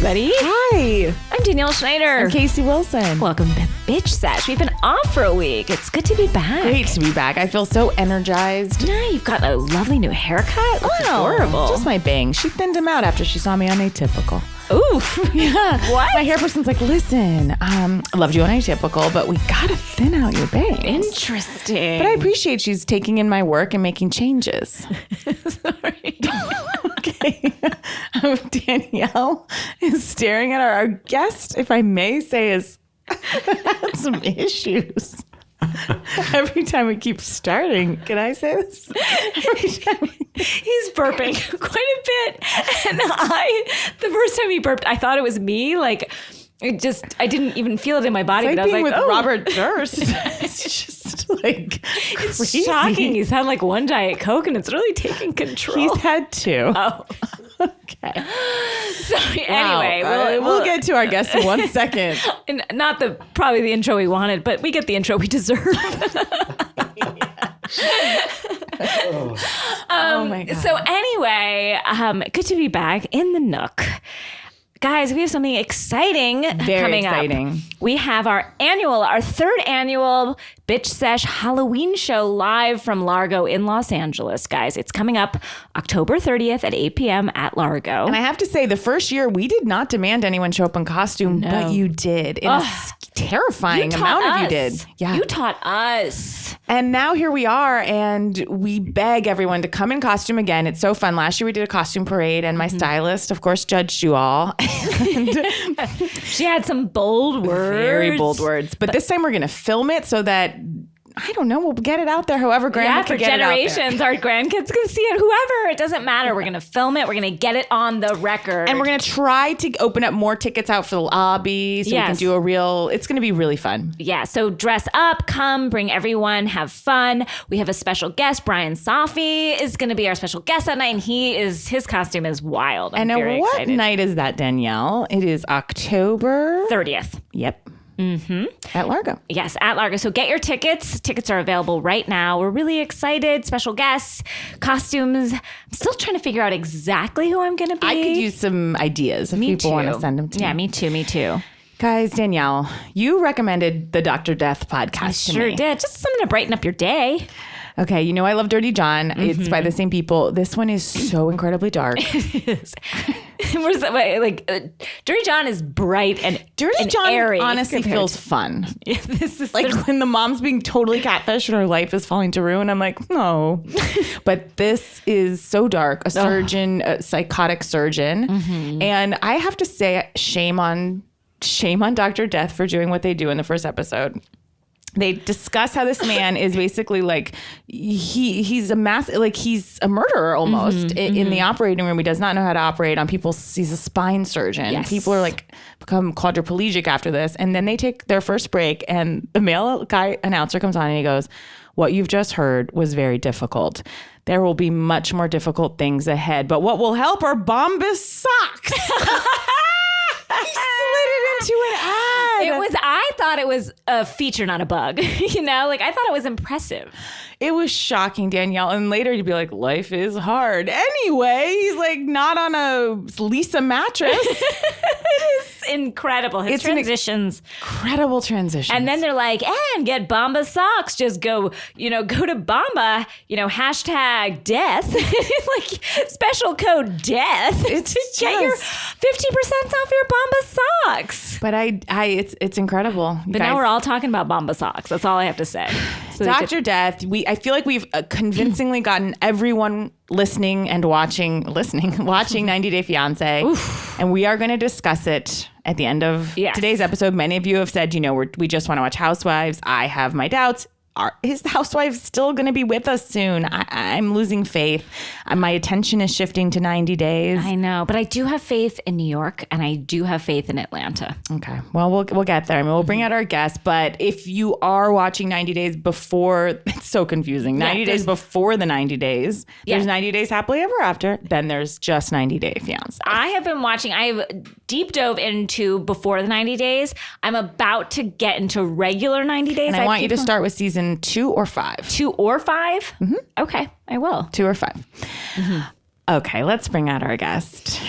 everybody. Hi. I'm Danielle Schneider. I'm Casey Wilson. Welcome to Bitch Sesh. We've been off for a week. It's good to be back. Great to be back. I feel so energized. Yeah, you've got a lovely new haircut. Looks adorable. Just my bangs. She thinned them out after she saw me on Atypical. Ooh. Yeah. What? My hair person's like, listen, I loved you on Atypical, but we gotta thin out your bangs. Interesting. But I appreciate she's taking in my work and making changes. Sorry. Okay. Danielle is staring at our guest, if I may say, has had some issues. Every time we keep starting, can I say this? He's burping quite a bit. And the first time he burped, I thought it was me. Like, I didn't even feel it in my body. It's like but I being was like, with oh. Robert Durst. It's just like It's crazy. shocking. He's had like one Diet Coke and it's really taking control. He's had two. Oh. Okay. So anyway, Wow. We'll get to our guest in 1 second. And not probably the intro we wanted, but we get the intro we deserve. Oh my God. So anyway, good to be back in the Nook. Guys, we have something exciting coming exciting. up. We have our third annual Bitch Sesh Halloween show live from Largo in Los Angeles, guys. It's coming up October 30th at 8 p.m. at Largo. And I have to say, the first year, we did not demand anyone show up in costume, but you did. In a terrifying amount of you did. Yeah. You taught us. And now here we are, and we beg everyone to come in costume again. It's so fun. Last year we did a costume parade, and my stylist, of course, judged you all. She had some bold words. Very bold words. But this time we're going to film it so that, I don't know, we'll get it out there however grandma for can get generations, it out there. our grandkids can see it, whoever. It doesn't matter. We're going to film it. We're going to get it on the record. And we're going to try to open up more tickets out for the lobby so we can do it's going to be really fun. Yeah, so dress up, come, bring everyone, have fun. We have a special guest. Brian Safi is going to be our special guest that night, and his costume is wild. I'm very what excited. night is that, Danielle? It is October 30th. Yep. At Largo. Yes, at Largo. So get your tickets. Tickets are available right now. We're really excited. Special guests, costumes. I'm still trying to figure out exactly who I'm going to be. I could use some ideas if people want to send them to me. Yeah, me too. Guys, Danielle, you recommended the Dr. Death podcast to me. Sure did. Just something to brighten up your day. Okay, you know I love Dirty John. It's by the same people. This one is so incredibly dark. It is. Dirty John is bright and Dirty John airy honestly feels fun. This is Like when the mom's being totally catfished and her life is falling to ruin, I'm like, no. But this is so dark. A surgeon, a psychotic surgeon. And I have to say, shame on Dr. Death for doing what they do in the first episode. They discuss how this man is basically like he's a murderer almost in the operating room. He does not know how to operate on people. He's a spine surgeon. Yes. People are become quadriplegic after this. And then they take their first break and the male announcer comes on and he goes, "What you've just heard was very difficult. There will be much more difficult things ahead. But what will help are Bombas socks." He slid it into an ad. I thought it was a feature, not a bug. I thought it was impressive. It was shocking, Danielle. And later you'd be like, life is hard. Anyway, he's like not on a Lisa mattress. It is incredible. His transitions. Incredible transitions. And then they're like, and get Bamba socks. Just go to Bamba, hashtag death. Like special code death. It's to get your 50% off your Bamba socks. But it's incredible. But now we're all talking about Bamba socks. That's all I have to say. So Dr. Death, I feel like we've convincingly gotten everyone watching 90 Day Fiancé. Oof. And we are going to discuss it at the end of today's episode. Many of you have said, we just want to watch Housewives. I have my doubts. Is the Housewives still going to be with us soon? I'm losing faith. My attention is shifting to 90 days. I know, but I do have faith in New York and I do have faith in Atlanta. Okay. Well, we'll get there. We'll bring out our guests. But if you are watching 90 days before, it's so confusing. 90 days before the 90 days, there's 90 Days Happily Ever After. Then there's just 90 Day Fiancé. I've deep dove into before the 90 days. I'm about to get into regular 90 days. And I want you to start with season 2 or 5. 2 or 5? Mm-hmm. Okay, I will. 2 or 5. Mm-hmm. Okay, let's bring out our guest.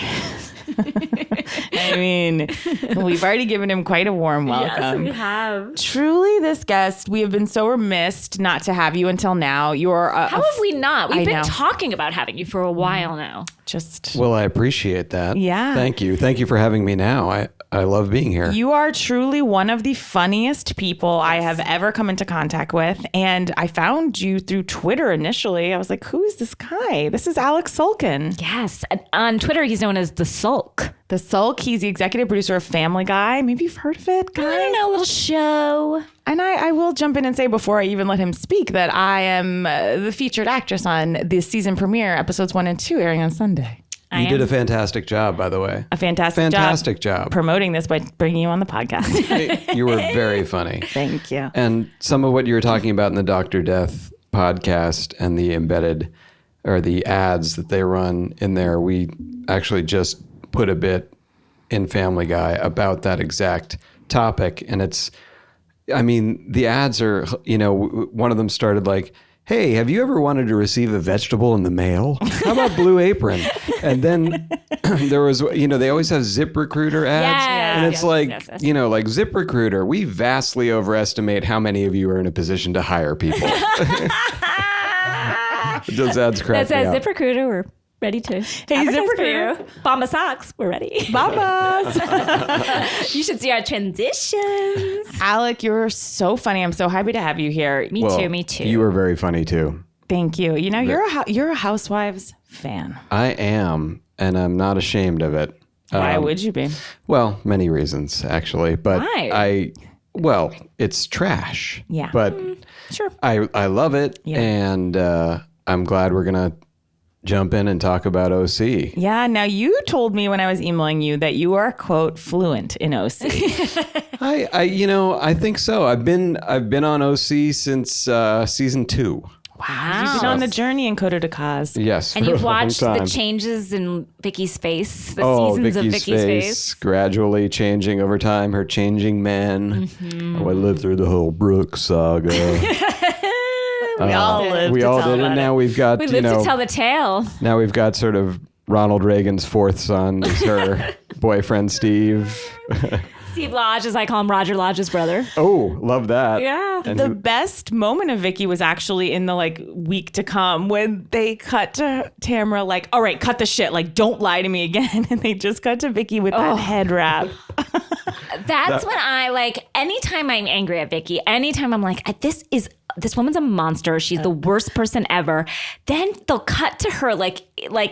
I mean, we've already given him quite a warm welcome. Yes, we have. Truly, this guest, we have been so remiss not to have you until now. You're How have we not? We've been know. talking about having you for a while now. just... Well, I appreciate that. Yeah. Thank you. Thank you for having me now. I love being here. You are truly one of the funniest people I have ever come into contact with. And I found you through Twitter initially. I was like, who is this guy? This is Alec Sulkin. Yes. On Twitter, he's known as The Sulk. The Sulk, he's the executive producer of Family Guy. Maybe you've heard of it, guys? I don't know, a little show. And I will jump in and say before I even let him speak that I am the featured actress on the season premiere, episodes 1 and 2, airing on Sunday. You did a fantastic job, by the way. A fantastic job promoting this by bringing you on the podcast. You were very funny. Thank you. And some of what you were talking about in the Dr. Death podcast and the embedded or the ads that they run in there, we actually just put a bit in Family Guy about that exact topic. And the ads are, one of them started like, hey, have you ever wanted to receive a vegetable in the mail? How about Blue Apron? And then there was, they always have ZipRecruiter ads. Yes, and it's yes. like ZipRecruiter, we vastly overestimate how many of you are in a position to hire people. Those ads crack That me says up. ZipRecruiter, we're ready to advertise for you. Bomba socks, we're ready. Mamas. You should see our transitions. Alec, you're so funny. I'm so happy to have you here. Me too. You were very funny too. Thank you. You're a Housewives fan. I am, and I'm not ashamed of it. Why would you be? Well, many reasons actually, but Why? It's trash. Yeah. But Sure. I love it, Yeah. and I'm glad we're gonna jump in and talk about OC. Yeah. Now you told me when I was emailing you that you are, quote, fluent in OC. I think so. I've been on OC since season 2. Wow. You've been on the journey in Coda de Cause. Yes, And for you've a long watched the time. changes in Vicky's face, the seasons of Vicky's face. gradually changing over time. Her changing men. Mm-hmm. Oh, I lived through the whole Brooke saga. We all lived We to all tell did, about and it. now we've got We live to tell the tale. now we've got sort of Ronald Reagan's fourth son is her boyfriend Steve. Steve Lodge, as I call him, Roger Lodge's brother. Oh, love that. Yeah. And The best moment of Vicky was actually in the week to come when they cut to Tamara all right, cut the shit. Don't lie to me again. And they just cut to Vicky with that head wrap. That's when I anytime I'm angry at Vicky, anytime I'm like, this woman's a monster. She's the worst person ever. Then they'll cut to her like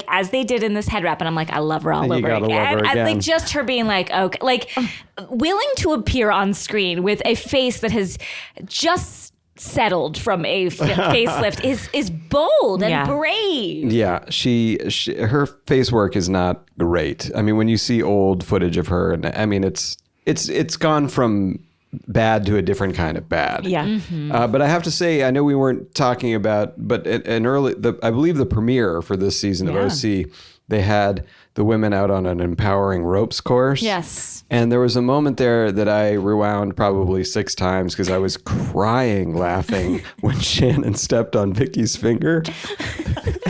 as they did in this head wrap, and I'm like, I love her all You over gotta again. love her I again. just her being okay, willing to appear on screen with a face that has just settled from a facelift is bold and Yeah. brave. yeah, she her face work is not great. I mean, when you see old footage of her, and I mean, it's gone from bad to a different kind of bad. Yeah. Mm-hmm. But I have to say, I know we weren't talking about, but I believe the premiere for this season of OC, they had the women out on an empowering ropes course. Yes. And there was a moment there that I rewound probably 6 times because I was crying laughing when Shannon stepped on Vicky's finger.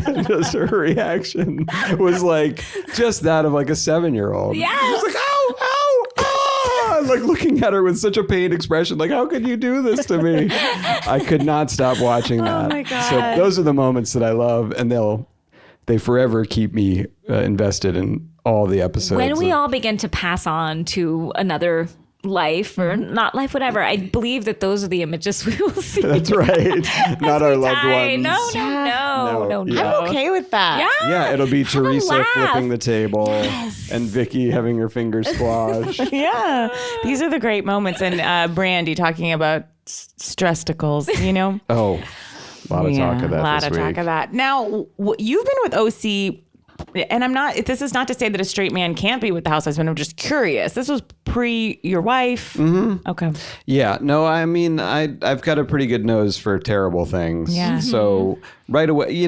And just her reaction was just that of a 7-year-old. Yes. She was like, ow, ow, ah! Looking at her with such a pained expression, how could you do this to me? I could not stop watching that. Oh my God. So those are the moments that I love, and they forever keep me invested in all the episodes. When we all begin to pass on to another life or not life, whatever, I believe that those are the images we will see. That's right. Not our loved Die. ones. No. Yeah. I'm okay with that. Yeah, it'll be Teresa laugh. flipping the table and Vicky having her fingers squashed. Yeah. These are the great moments. And Brandy talking about stressticles, Oh, a lot of talk of that a lot this of week. talk of that. Now, you've been with OC, and this is not to say that a straight man can't be with the Housewives, but I'm just curious. This was pre your wife. Mm-hmm. Okay. Yeah, no, I mean, I've got a pretty good nose for terrible things. Yeah. So right away,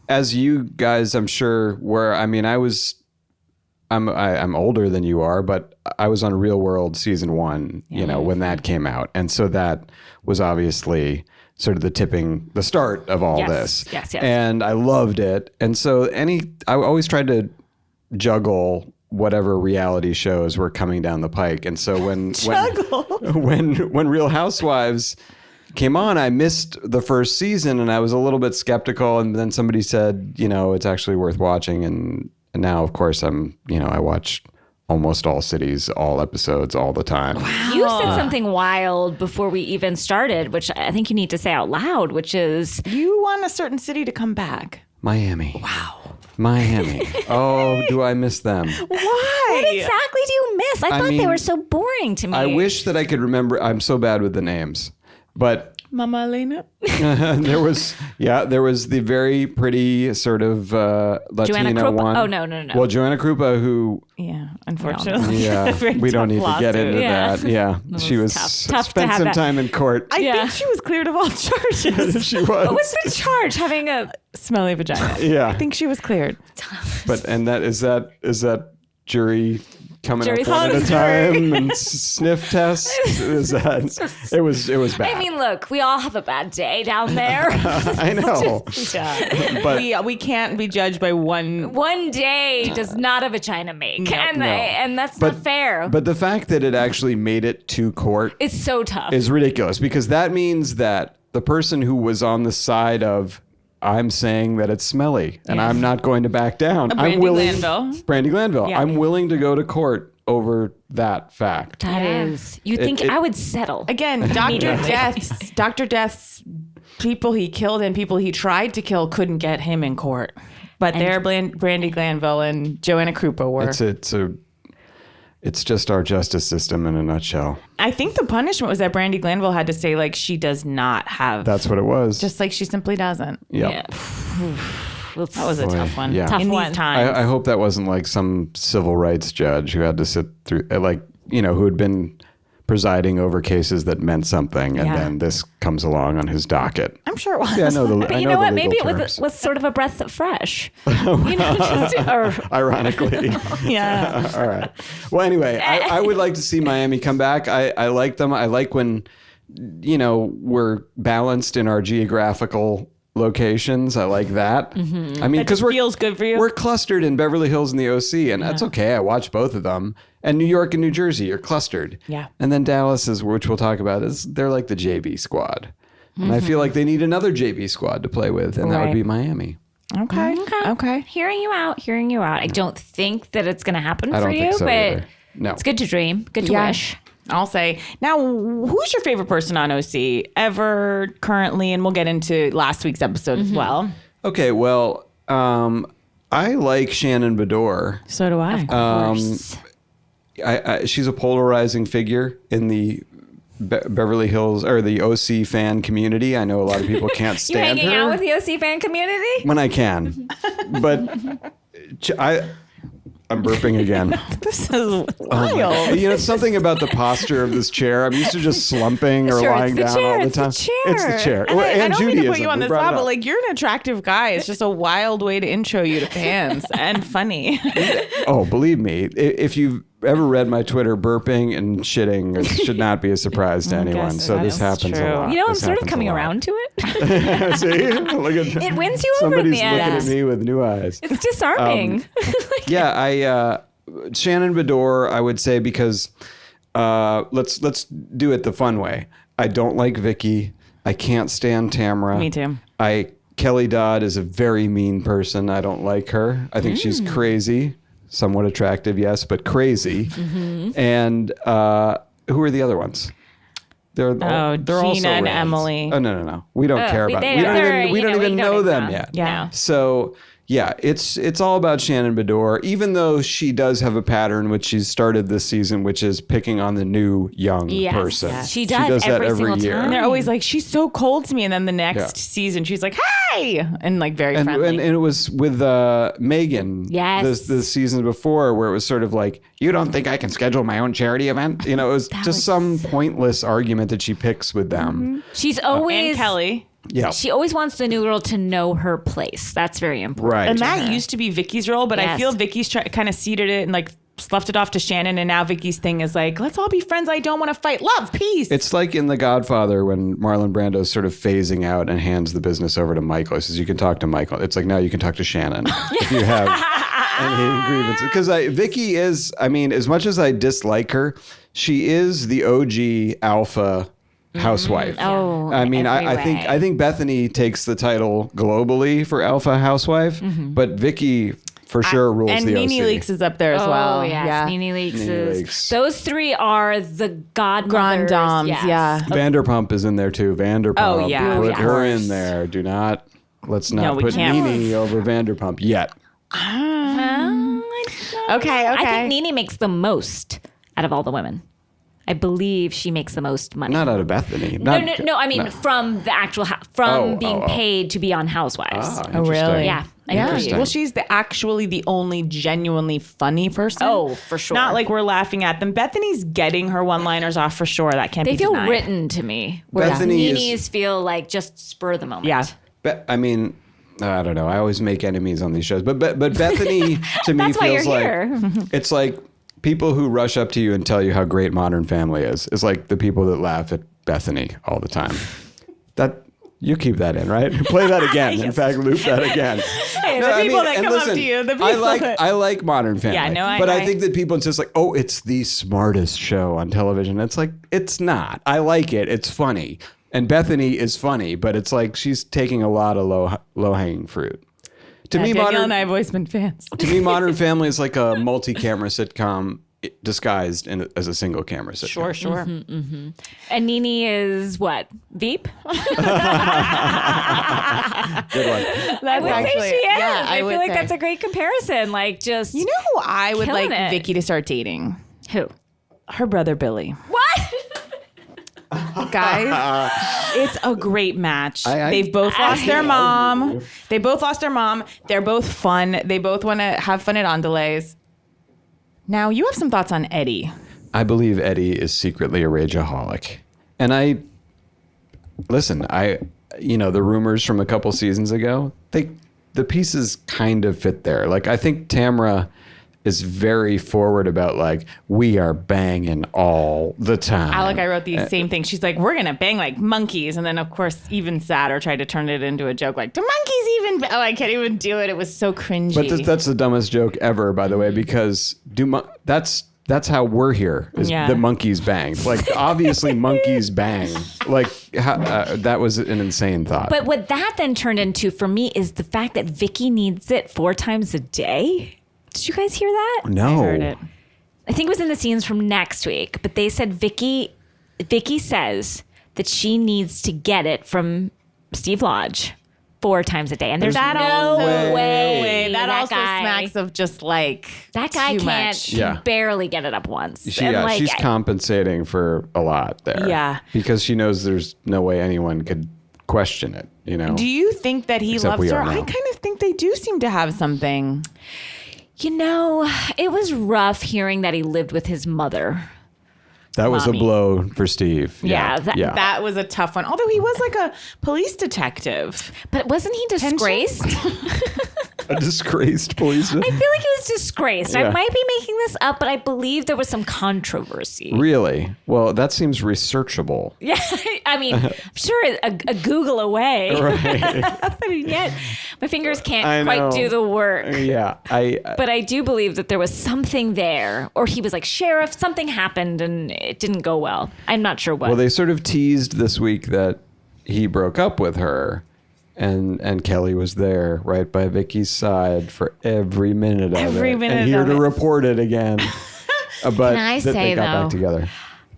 as you guys, I'm sure were. I mean, I'm older than you are, but I was on Real World season 1. When that came out, and so that was obviously sort of the start of all this. Yes. And I loved it. And so I always tried to juggle whatever reality shows were coming down the pike. And so when Real Housewives came on, I missed the first season and I was a little bit skeptical. And then somebody said, it's actually worth watching. And now, of course, I watch almost all cities, all episodes, all the time. Wow. You said something wild before we even started, which I think you need to say out loud, which is... You want a certain city to come back. Miami. Wow. Miami. Oh, do I miss them? Why? What exactly do you miss? I thought they were so boring to me. I wish that I could remember. I'm so bad with the names. But Mama Elena? there was the very pretty sort of Latino one. Oh, no. Well, Joanna Krupa, who... Yeah, unfortunately. Yeah, we don't need to get into that. Yeah, she was tough spent some time in court. I think she was cleared of all charges. She was. What's the charge? Having a smelly vagina. Yeah. I think she was cleared. But is that jury coming Jury's up one at a on time and sniff tests? It was bad. I mean, look, we all have a bad day down there. I know. But we can't be judged by one. One day does not a vagina make. And that's not fair. But the fact that it actually made it to court it's so tough. is ridiculous, because that means that the person who was on the side of I'm saying that it's smelly and I'm not going to back down. Brandi Glanville. Yeah. I'm willing to go to court over that fact. That is. You think I would settle. Again, Dr. Death's people he killed and people he tried to kill couldn't get him in court. But Brandi Glanville and Joanna Krupa were. It's just our justice system in a nutshell. I think the punishment was that Brandi Glanville had to say, like, she does not have. That's what it was. Just like she simply doesn't. Yep. Yeah. That was a tough one. Yeah. Tough in one. these times. I hope that wasn't like some civil rights judge who had to sit through, who had been presiding over cases that meant something, and then this comes along on his docket. I'm sure it was. Yeah, I know But you know what? Maybe it terms. was sort of a breath of fresh. Ironically. Yeah. All right. Well, anyway, I would like to see Miami come back. I like them. I like when, we're balanced in our geographical locations. I like that. Mm-hmm. I mean, because feels good for you. We're clustered in Beverly Hills and the OC, and that's okay. I watch both of them. And New York and New Jersey are clustered. Yeah. And then Dallas is, which we'll talk about, they're like the JV squad. And I feel like they need another JV squad to play with, and that would be Miami. Okay. Hearing you out. I don't think that it's going to happen I for don't you, think so but either. No. it's good to dream, good to wish. I'll say. Now, who's your favorite person on OC ever, currently? And we'll get into last week's episode as well. Okay, well, I like Shannon Bedore. So do I. Of course. She's a polarizing figure in the Beverly Hills or the OC fan community. I know a lot of people can't You stand hanging her out with the OC fan community? when I can, but I'm burping again. This is wild. It's something about the posture of this chair. I'm used to just slumping or lying down all the time. It's the chair. It's the chair. And I don't mean to put Judaism. you on We the brought spot, it but up. like you're an attractive guy. It's just a wild way to intro you to fans and funny. Oh, believe me, if you've ever read my Twitter, burping and shitting should not be a surprise to anyone. So this happens true. a lot. You know, I'm This sort of happens coming a lot. around to it. See? Look at It wins you over in Somebody's the looking end. at me with new eyes. It's disarming. Yeah, Shannon Bedore, I would say, because let's do it the fun way. I don't like Vicky. I can't stand Tamara. Me too. Kelly Dodd is a very mean person. I don't like her. I think she's crazy. Somewhat attractive, yes, but crazy. Mm-hmm. And who are the other ones? They're also Gina and rats. Emily. Oh, no. We don't care about them. We don't even know them yet. Yeah. So, yeah, it's all about Shannon Bedore, even though she does have a pattern, which she's started this season, which is picking on the new young person. Yes. She does that every single year. time. And they're always like, she's so cold to me. And then the next season, she's like, hey! And like very friendly. And it was with Megan the season before, where it was sort of like, you don't think I can schedule my own charity event? It was some pointless argument that she picks with them. She's always... and Kelly. Yeah. She always wants the new girl to know her place. That's very important. Right. And that used to be Vicky's role, but I feel Vicky's kind of ceded it and like left it off to Shannon. And now Vicky's thing is like, let's all be friends. I don't want to fight. Love, peace. It's like in The Godfather when Marlon Brando's sort of phasing out and hands the business over to Michael. He says, you can talk to Michael. It's like, now you can talk to Shannon. If you have and hidden grievances. Because Vicky is, I mean, as much as I dislike her, she is the OG alpha housewife. Oh, I mean, I think Bethany takes the title globally for alpha housewife, but Vicky for sure rules and the OC. And Nene Leakes is up there as well. Oh, yes. Yeah. Nene Leakes. Those three are the godmothers. Grand dames, yes. yeah. Vanderpump is in there too. Vanderpump. Oh, yeah. Put Of her course. in there. Let's not No, we put can't. Nene over Vanderpump yet. Okay. I think Nene makes the most out of all the women. I believe she makes the most money. Not out of Bethany. No. I mean, from the actual being paid to be on Housewives. Oh, really? Yeah, I Yeah. agree. Well, she's actually the only genuinely funny person. Oh, for sure. Not like we're laughing at them. Bethany's getting her one-liners off for sure. That can't They be feel denied. written to me. Whereas Bethany Nene's feel like just spur of the moment. Yeah. I mean, I don't know. I always make enemies on these shows, but Bethany to me That's why feels you're like here. it's like people who rush up to you and tell you how great Modern Family is. It's like the people that laugh at Bethany all the time. That you keep that in, right? Play that again. In fact, loop that again. Hey, the people that come up to you, the people I like Modern Family. Yeah, no, but I think that people insist like, oh, it's the smartest show on television. It's like, it's not. I like it. It's funny. And Bethany is funny, but it's like she's taking a lot of low hanging fruit. To me, Danielle and I have always been fans. To me, Modern Family is like a multi-camera sitcom disguised as a single camera sitcom. Sure. And Nene is what? Veep? Good one. That's I would say she is. Yeah, I feel like say. that's a great comparison. Like just You know who I would killing like it. Vicky to start dating? Who? Her brother Billy. What? Guys, it's a great match. They've both lost their mom. They both lost their mom. They're both fun. They both want to have fun at Andalays. Now, you have some thoughts on Eddie. I believe Eddie is secretly a rageaholic. And the rumors from a couple seasons ago, the pieces kind of fit there. Like, I think Tamra is very forward about like, we are banging all the time. Alec, I wrote the same thing. She's like, we're going to bang like monkeys. And then, of course, even sadder tried to turn it into a joke. Like, do monkeys even... Oh, I can't even do it. It was so cringy. But that's the dumbest joke ever, by the way, because that's how we're here, is the monkeys bang. Like, obviously monkeys bang. Like, that was an insane thought. But what that then turned into for me is the fact that Vicky needs it 4 times a day. Did you guys hear that? No. I heard it. I think it was in the scenes from next week, but they said Vicky says that she needs to get it from Steve Lodge 4 times a day. And there's no way. That also guy, smacks of just like that guy too can't much. Yeah. barely get it up once. She's compensating for a lot there. Yeah. Because she knows there's no way anyone could question it, you know? Do you think that he Except loves we her? are now. I kind of think they do seem to have something. You know, it was rough hearing that he lived with his mother. That was a Mommy. blow for Steve. Yeah, That was a tough one. Although he was like a police detective. But wasn't he disgraced? A disgraced policeman. I feel like he was disgraced. Yeah. I might be making this up, but I believe there was some controversy. Really? Well, that seems researchable. Yeah, I mean, I'm sure a Google away. Right. But yet, my fingers I can't know. quite do the work. Yeah. But I do believe that there was something there, or he was like sheriff. Something happened and it didn't go well. I'm not sure what. Well, they sort of teased this week that he broke up with her. And Kelly was there right by Vicky's side for every minute of Every it. minute and here of to it. report it again. But Can I that say, they got though, back together.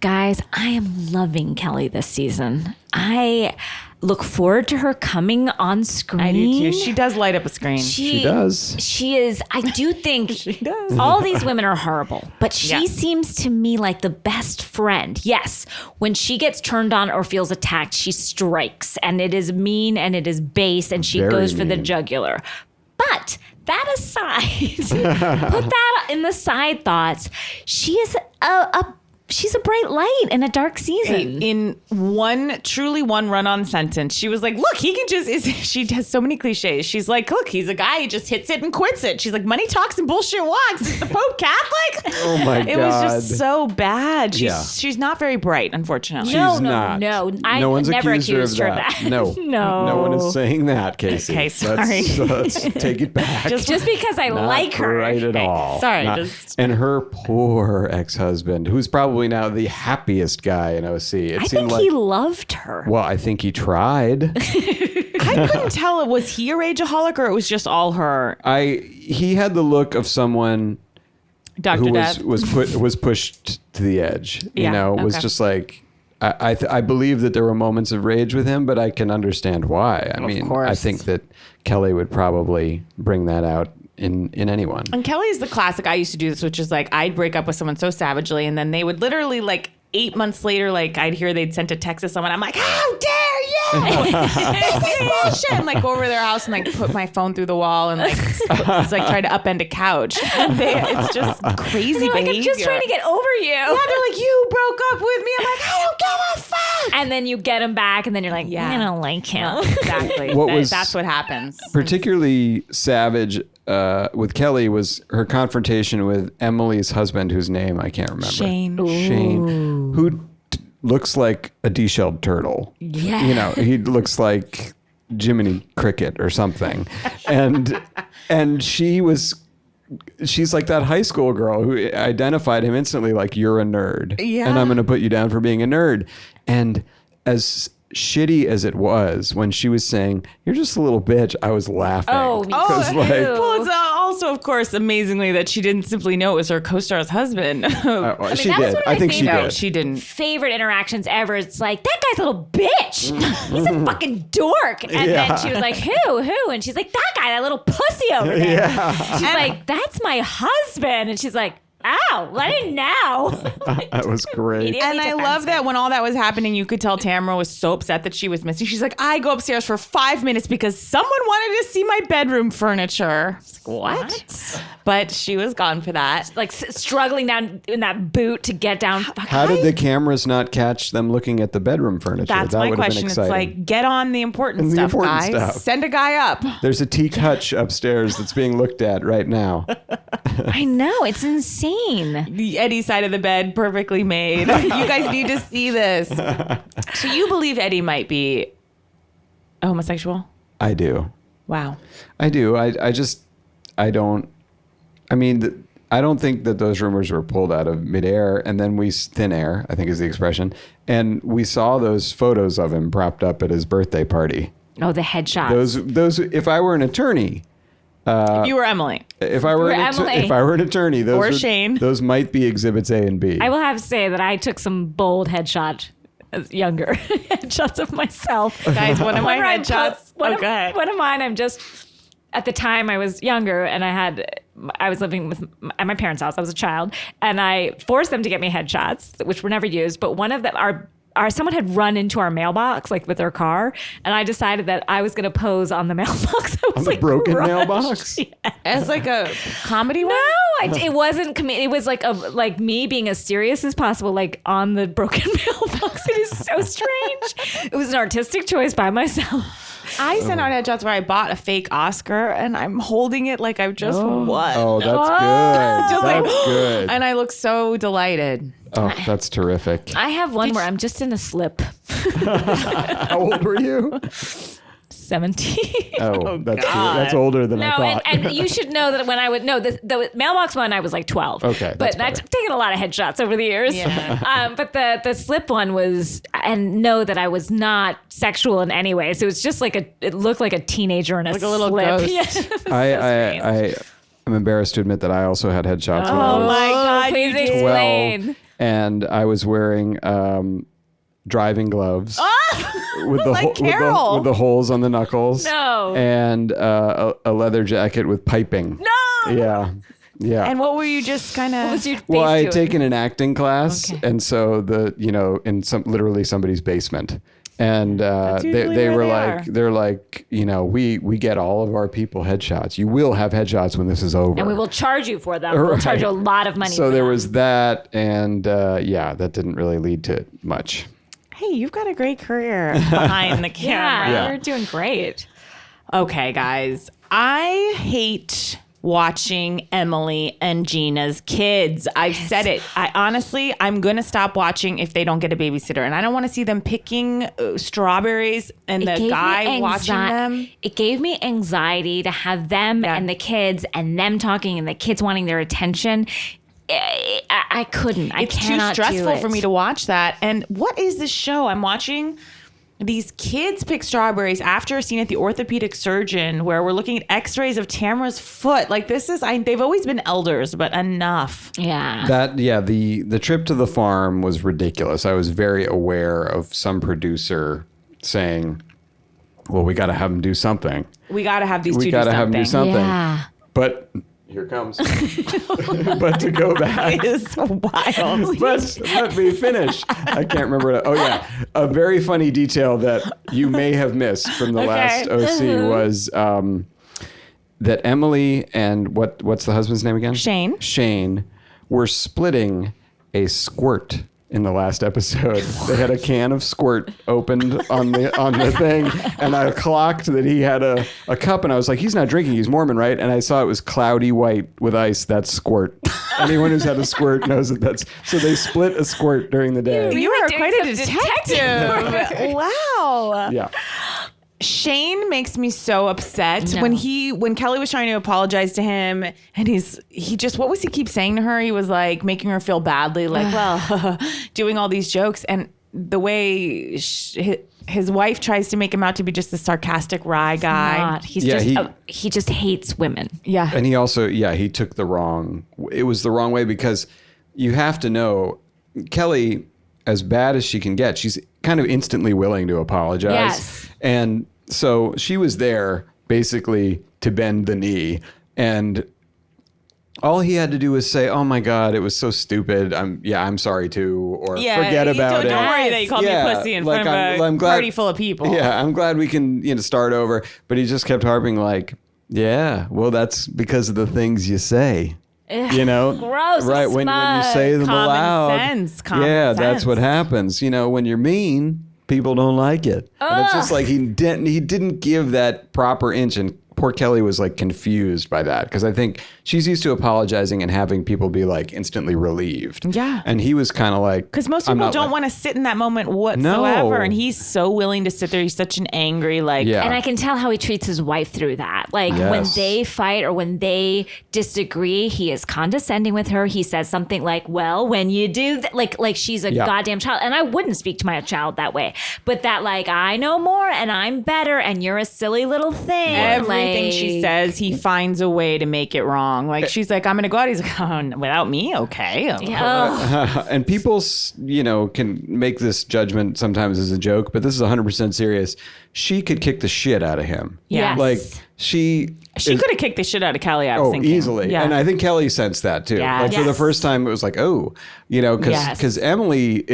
Guys, I am loving Kelly this season. I look forward to her coming on screen. I do too. She does light up a screen. She does. She is. I do think She does. all these women are horrible, but she Yeah. seems to me like the best friend. Yes, when she gets turned on or feels attacked, she strikes, and it is mean and it is base, and she Very goes for the mean. jugular. But that aside, put that in the side thoughts. She is a she's a bright light in a dark season. In truly one run-on sentence, she was like, look, he can she has so many cliches. She's like, look, he's a guy, he just hits it and quits it. She's like, money talks and bullshit walks. Is the Pope Catholic? Oh my God. It was just so bad. She's not very bright, unfortunately. She's not. No. I no one's never accused her of that. No. No. No one is saying that, Casey. Okay, sorry. Let's take it back. Just because I Not like her. right at all. Sorry, Not- and her poor ex-husband, who's probably now the happiest guy in OC. It I seemed think like, he loved her. well, I think he tried. I couldn't tell, was he a rageaholic or it was just all her? He had the look of someone Dr. who Death? was pushed to the edge. You Yeah, know, was okay. just like I believe that there were moments of rage with him, but I can understand why. I mean, course. I think that Kelly would probably bring that out in anyone. And Kelly's the classic. I used to do this, which is like I'd break up with someone so savagely, and then they would literally like 8 months later, like I'd hear they'd sent a text to someone. I'm like, how dare you? This is bullshit. And like go over to their house and like put my phone through the wall and like try to upend a couch. It's just crazy They're like, behavior. I'm just trying to get over you. Yeah, they're like, you broke up with me. I'm like, I don't give a fuck. And then you get him back, and then you're like, Yeah. I don't like him. Exactly. That's what happens. Particularly savage with Kelly was her confrontation with Emily's husband, whose name I can't remember. Shane. Shane, who looks like a de-shelled turtle. Yeah. You know, he looks like Jiminy Cricket or something. And she's like that high school girl who identified him instantly like, you're a nerd. Yeah. And I'm going to put you down for being a nerd. And as shitty as it was when she was saying, you're just a little bitch, I was laughing. Oh, me Because, too. like, Well, it's also, of course, amazingly that she didn't simply know it was her co-star's husband. she that was did. one of I my think she favorite- No, did. she didn't. Favorite interactions ever. It's like, that guy's a little bitch. He's a fucking dork. And then she was like, who? And she's like, that guy, that little pussy over there. Yeah. She's like, that's my husband. And she's like, ow, I didn't know. That was great. Immediately And I love defensive. that when all that was happening, you could tell Tamara was so upset that she was missing. She's like, I go upstairs for 5 minutes because someone wanted to see my bedroom furniture. What? But she was gone for that. Like struggling down in that boot to get down. How did the cameras not catch them looking at the bedroom furniture? That's that my would have question. been It's exciting. like, get on the important The stuff, important guys. stuff. Send a guy up. There's a teak hutch upstairs that's being looked at right now. I know, it's insane. The Eddie side of the bed, perfectly made. You guys need to see this. So you believe Eddie might be a homosexual? I do. Wow. I do. I don't. I mean, I don't think that those rumors were pulled out of midair and then thin air, I think is the expression. And we saw those photos of him propped up at his birthday party. Oh, the headshots. Those. If I were an attorney, If you were Emily. if I were an attorney, those Or Shane. those might be exhibits A and B. I will have to say that I took some bold headshot as younger headshots of myself. Guys, one of my Whenever I headshots. post- One of go ahead. one of mine, I'm just, at the time I was younger and I was living at my parents' house. I was a child and I forced them to get me headshots, which were never used. But one of them, someone had run into our mailbox like with their car, and I decided that I was going to pose on the mailbox. I was On the like, broken crushed. mailbox? Yeah. As like a comedy one? No, it wasn't. It was like me being as serious as possible, like on the broken mailbox. It is so strange. It was an artistic choice by myself. I sent out headshots where I bought a fake Oscar and I'm holding it like I've just won. Oh, that's good. Just like- That's good. And I look so delighted. Oh, that's terrific. I have one where I'm just in a slip. How old were you? 17. Oh, that's older than I No, thought. and you should know that when I would the mailbox one, I was like 12. Okay, but that's I've taken a lot of headshots over the years. Yeah. But the slip one was, and know that I was not sexual in any way. So it's just like it looked like a teenager in a Like a little slip. ghost. Yeah. I'm embarrassed to admit that I also had headshots when I Oh was my God! you Please did. explain. 12, and I was wearing driving gloves with the Like Carol. with the holes on the knuckles. No. And a leather jacket with piping. No. Yeah. Yeah. And what were you just kind of? What's your face Well, I had doing? taken an acting class, Okay. and so in literally somebody's basement, and usually they where were they like, are. they're like, we get all of our people headshots. You will have headshots when this is over, And we will charge you for them. We'll charge you a lot of money. So for there them. was that, and that didn't really lead to much. Hey, you've got a great career behind the camera. Yeah, you're doing great. Okay, guys. I hate watching Emily and Gina's kids. I've said it. I'm going to stop watching if they don't get a babysitter. And I don't want to see them picking strawberries and the guy watching them. It gave me anxiety to have them and the kids and them talking and the kids wanting their attention. I couldn't. I It's too cannot do stressful it. for me to watch that. And what is this show? I'm watching these kids pick strawberries after a scene at the orthopedic surgeon where we're looking at x-rays of Tamara's foot. Like they've always been elders, but enough. Yeah. The trip to the farm was ridiculous. I was very aware of some producer saying, well, we got to have them do something. We got to have these two We do got to have them do something. Yeah. But here comes. But to go back. It is wild. But let me finish. I can't remember. Oh, yeah. A very funny detail that you may have missed from the last OC was that Emily and what's the husband's name again? Shane were splitting a squirt in the last episode. They had a can of squirt opened on the thing, and I clocked that he had a cup, and I was like, he's not drinking, he's Mormon, right? And I saw it was cloudy white with ice. That's squirt. Anyone who's had a squirt knows that so they split a squirt during the day. You are doing quite a some detective. Wow. Yeah. Shane makes me so upset No. when Kelly was trying to apologize to him, and he just, what was he keep saying to her? He was like making her feel badly, like, well, doing all these jokes, and the way his wife tries to make him out to be just a sarcastic wry guy. Not. He's he just hates women. Yeah. And he also, he took it was the wrong way, because you have to know, Kelly, as bad as she can get, she's kind of instantly willing to apologize. Yes. And so she was there basically to bend the knee. And all he had to do was say, oh my God, it was so stupid. I'm sorry too. Or forget about it. Don't worry that you called me a pussy in front of a party full of people. Yeah, I'm glad we can start over. But he just kept harping like, yeah, well, that's because of the things you say. Gross, right? When you say them Common aloud, sense, that's sense. what happens. When you're mean, people don't like it, and it's just like he didn't give that proper inch, and poor Kelly was like confused by that, because I think she's used to apologizing and having people be like instantly relieved. Yeah. And he was kind of like, Because most people don't want to sit in that moment whatsoever. No. And he's so willing to sit there. He's such an angry, like, Yeah. And I can tell how he treats his wife through that. Like when Yes. they fight or when they disagree, he is condescending with her. He says something like, well, when you do that, like she's a goddamn child. And I wouldn't speak to my child that way. But that like, I know more and I'm better and you're a silly little thing. everything she Like, says, he finds a way to make it wrong. Like, she's like, I'm going to go out. He's like, oh, without me? Okay. oh, and people, can make this judgment sometimes as a joke, but this is 100% serious. She could kick the shit out of him. Yes. Like she She could have kicked the shit out of Kelly, I was thinking. easily. Yeah. And I think Kelly sensed that too. Yeah. Like for the Yes. first time, it was like, because Emily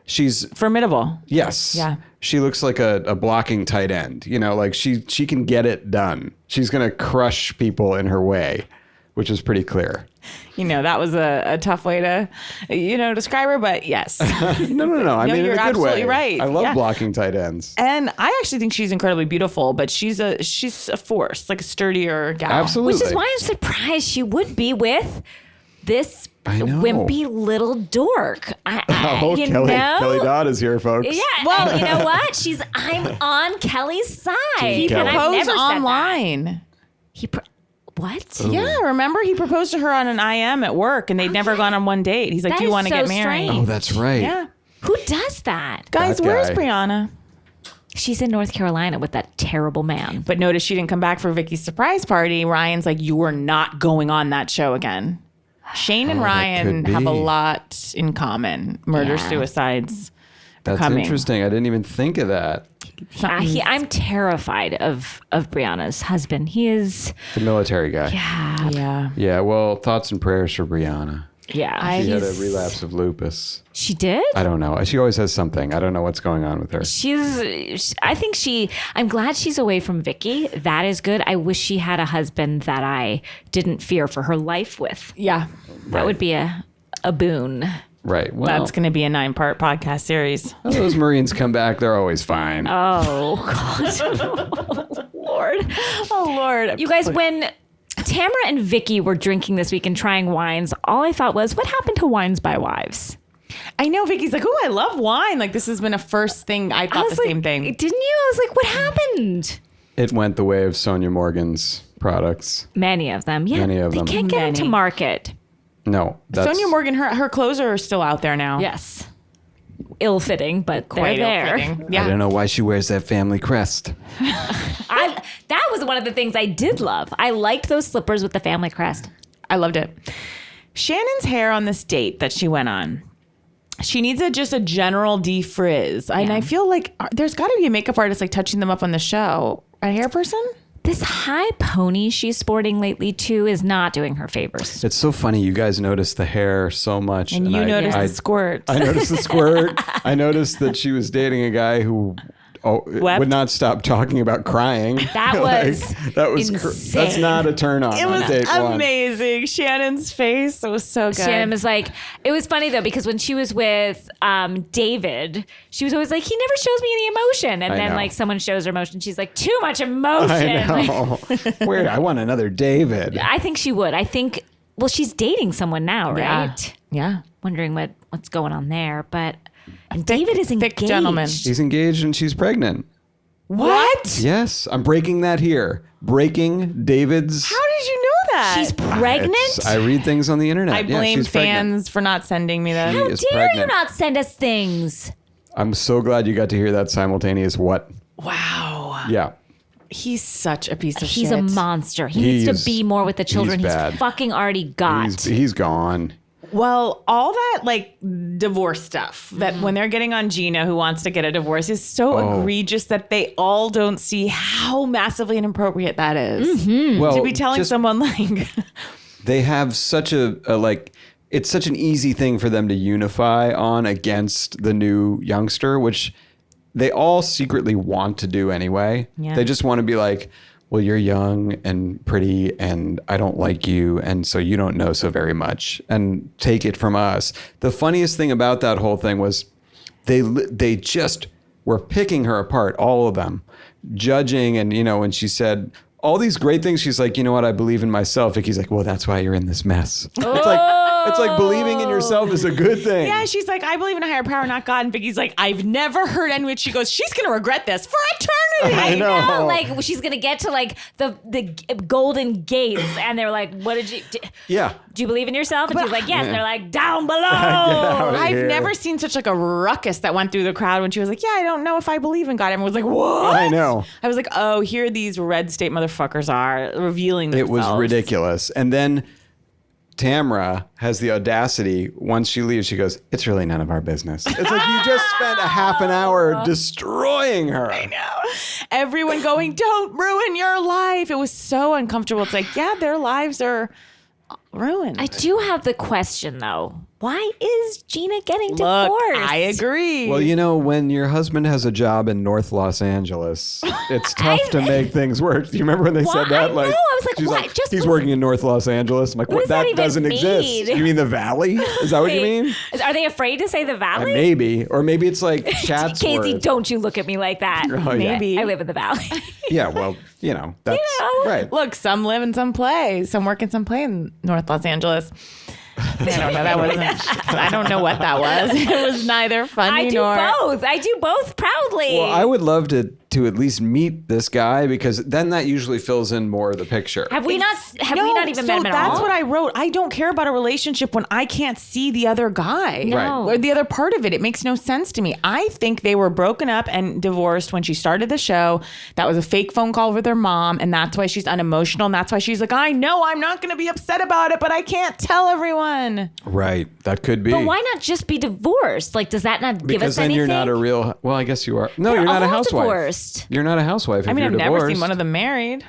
she's formidable. yes. Yeah. She looks like a blocking tight end. Like she can get it done. She's gonna crush people in her way, which is pretty clear. That was a tough way to, describe her, but yes. No. I mean, in you're a good absolutely way. right. I love Yeah. blocking tight ends. And I actually think she's incredibly beautiful, but she's a force, like a sturdier gal. Absolutely. which is why I'm surprised she would be with this I know. wimpy little dork. Kelly Dodd is here, folks. Yeah. Well, you know what? I'm on Kelly's side. Team And Kelly. I've Proposed never said that. online. What? Yeah, remember he proposed to her on an IM at work, and they'd never gone on one date. He's like, That "Do you is want to so get married?" strange. Oh, that's right. Yeah, Who does that? guys, That where's guy. Brianna? She's in North Carolina with that terrible man. But notice she didn't come back for Vicky's surprise party. Ryan's like, "You are not going on that show again." Shane and Ryan could have a be. lot in common: murder, Yeah. suicides. That's coming. interesting. I didn't even think of that. I'm terrified of Brianna's husband. He is The military guy. Yeah. Yeah, well, thoughts and prayers for Brianna. Yeah. She had a relapse of lupus. She did? I don't know. She always has something. I don't know what's going on with her. I'm glad she's away from Vicky. That is good. I wish she had a husband that I didn't fear for her life with. Yeah. That would be a boon. Right. Well, That's going to be a 9-part podcast series. when those Marines come back, they're always fine. Oh, God. Oh, Lord. Oh, Lord. You guys, when Tamara and Vicky were drinking this week and trying wines, all I thought was, what happened to Wines by Wives? I know Vicky's like, oh, I love wine. Like, this has been a first thing. I thought the same thing. Didn't you? I was like, what happened? It went the way of Sonia Morgan's products. Many of them. Yeah. Many of them. They can't get into market. No. Sonia Morgan, her clothes are still out there now. Yes. Ill-fitting, but Quite they're there. ill-fitting. I Yeah. don't know why she wears that family crest. That was one of the things I did love. I liked those slippers with the family crest. I loved it. Shannon's hair on this date that she went on. She needs just a general defrizz. And I feel like there's got to be a makeup artist like touching them up on the show. A hair person? This high pony she's sporting lately, too, is not doing her favors. It's so funny. You guys noticed the hair so much. And you noticed the squirt. I noticed the squirt. I noticed that she was dating a guy who would not stop talking about crying. That was insane. That's not a turn on. It was date amazing. Shannon's face. It was so good. Shannon was like, it was funny though, because when she was with David, she was always like, he never shows me any emotion. And I then know. like someone shows her emotion. She's like, too much emotion. I know. Weird. I want another David. I think she would. Well, she's dating someone now, right? Yeah. Wondering what's going on there. But and David is engaged. thick gentleman. He's engaged and she's pregnant. What? Yes, I'm breaking that here. Breaking David's. How did you know that? She's pregnant? I read things on the internet. I blame she's pregnant. fans for not sending me this. She How is dare you pregnant. not send us things? I'm so glad you got to hear that simultaneous what. Wow. Yeah. He's such a piece of shit. He's a monster. He needs He's- to be more with the children. he's He's bad. fucking already got. He's gone. Well, all that like divorce stuff that when they're getting on Gina who wants to get a divorce is so egregious that they all don't see how massively inappropriate that is. Well, To be telling just- someone like they have such a like it's such an easy thing for them to unify on against the new youngster, which they all secretly want to do anyway. Yeah. They just want to be like, well, you're young and pretty and I don't like you. And so you don't know so very much and take it from us. The funniest thing about that whole thing was they just were picking her apart, all of them, judging. And, you know, when she said all these great things, she's like, you know what? I believe in myself. Vicky's like, well, that's why you're in this mess. It's like believing in yourself is a good thing. yeah, she's like, I believe in a higher power, not God. And Vicky's like, I've never heard anyone. She goes, she's going to regret this for eternity. I know. Like she's gonna get to like the golden gates, and they're like, "What did you? Yeah. Do you believe in yourself?" And she's like, "Yes." And they're like, "Down below." I've here. never seen such like a ruckus that went through the crowd when she was like, yeah, I don't know if I believe in God. Everyone was like, what? I know. I was like, oh, here these red state motherfuckers are revealing It themselves. was ridiculous. And then Tamara has the audacity, once she leaves, she goes, it's really none of our business. It's like you just spent a half an hour destroying her. I know. Everyone going, don't ruin your life. It was so uncomfortable. It's like, yeah, their lives are ruined. I do have the question though. Why is Gina getting Look, divorced? I agree. Well, you know, when your husband has a job in North Los Angeles, it's tough to make things work. Do you remember when they Why? said that? I know. I was like, she's what? Just he's what- working in North Los Angeles. I'm like, what? does that That even doesn't exist. mean? You mean the Valley? Is that what you mean? Are they afraid to say the valley? Maybe. Or maybe it's like Chatsworth. Casey, don't you look at me like that. Oh, yeah. Maybe. I live in the valley. Yeah, well, you know, that's know. right. Look, some live and some play. Some work and some play in North Los Angeles. I don't know. That wasn't. I don't know what that was. It was neither funny I do nor. both. I do both proudly. Well, I would love to at least meet this guy because then that usually fills in more of the picture. Have we not even met him at all? That's what I wrote. I don't care about a relationship when I can't see the other guy No. or the other part of it. It makes no sense to me. I think they were broken up and divorced when she started the show. That was a fake phone call with her mom, and that's why she's unemotional, and that's why she's like, I know I'm not going to be upset about it, but I can't tell everyone. again. Right. That could be. But why not just be divorced? Like, does that not give Because us then anything? you're not a real. Well, I guess you are. No, you're not a all housewife. divorced. You're not a housewife. I mean, if I've you're never divorced. seen one of them married.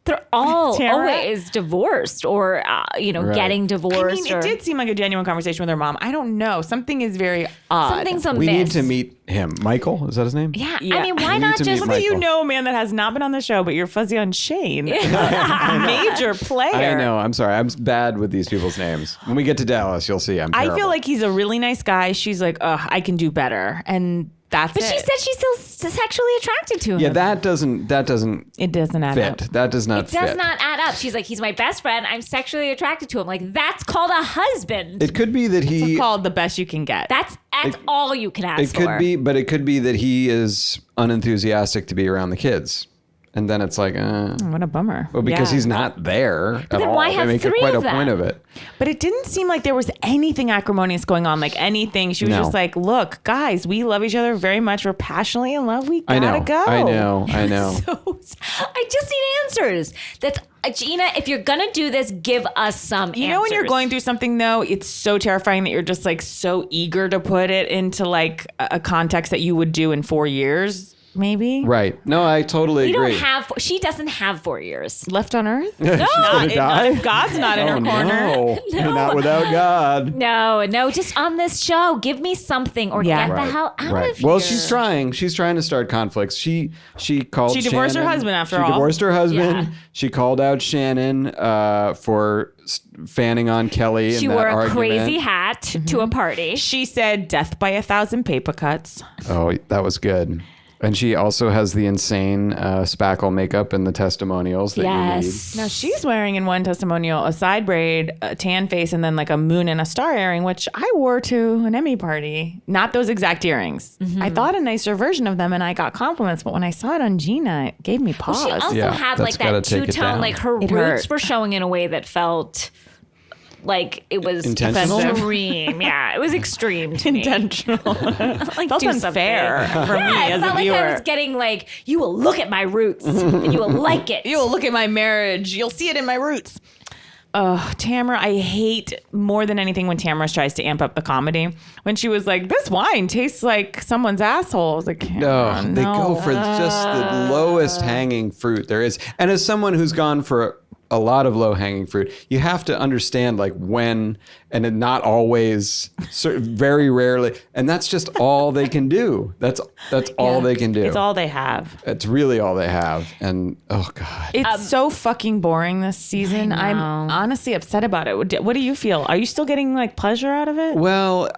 They're all Tara? always divorced or, Right. getting divorced. I mean, it did seem like a genuine conversation with her mom. I don't know. Something is very odd. Something's amiss. We need to meet him. Michael, is that his name? Yeah. Yeah. I mean, why We not need to meet just... Michael. You know, a man that has not been on the show, but you're fuzzy on Shane. Major player. I know. I'm sorry. I'm bad with these people's names. When we get to Dallas, you'll see. I'm I terrible. feel like he's a really nice guy. She's like, I can do better. And that's But it. she said she's still sexually attracted to him. Yeah, that doesn't It doesn't add fit. up. That does not It fit. does not add up. She's like, he's my best friend. I'm sexually attracted to him. Like, that's called a husband. It could be that he. It's called the best you can get. That's all you can ask It could for. be, but it could be that he is unenthusiastic to be around the kids, and then it's like, What a bummer. well, because Yeah. he's not there at then all. why They have make three quite of a point them? of it. But it didn't seem like there was anything acrimonious going on, like anything. She was No. just like, look, guys, we love each other very much. We're passionately in love. We I gotta know. go. I know. So, I just need answers. That's Gina, if you're gonna do this, give us some You know, when you're answers. going through something, though, it's so terrifying that you're just like so eager to put it into like a context that you would do in 4 years, maybe. Right. No, I totally You agree. don't have, she doesn't have 4 years. Left on Earth? She's gonna die. If God's not in her corner. No, not without God. No, just on this show, give me something or Yeah. get the Right, hell out right. of here. Well, she's trying. She's trying to start conflicts. She called. She divorced her Shannon. husband after She all. divorced her husband. Yeah. She called out Shannon for fanning on Kelly. She in that wore a argument. crazy hat to a party. She said death by 1,000 paper cuts. Oh, that was good. And she also has the insane spackle makeup in the testimonials that you Yes. Now she's wearing in one testimonial a side braid, a tan face, and then like a moon and a star earring, which I wore to an Emmy party. Not those exact earrings. I thought a nicer version of them, and I got compliments. But when I saw it on Gina, it gave me pause. She also Yeah, had that's like that gotta take it two-tone, down. like her It roots hurt. were showing in a way that felt like it was Intentional? extreme. Yeah, it was extreme to me. Intentional. Like, Felt do unfair something. for me Yeah, it as a felt like viewer. I was getting like, you will look at my roots and you will like it. You'll look at my marriage. You'll see it in my roots. Oh, Tamara, I hate more than anything when Tamara tries to amp up the comedy. When she was like, this wine tastes like someone's asshole. I was like, No, Tamara, they no. go for just the lowest hanging fruit there is. And as someone who's gone for a lot of low hanging fruit, you have to understand like when, and it not always, very rarely, and that's just all they can do. That's all they can do. It's all they have. It's really all they have. And oh god, It's so fucking boring this season. I'm honestly upset about it. What do you feel? Are you still getting like pleasure out of it? well.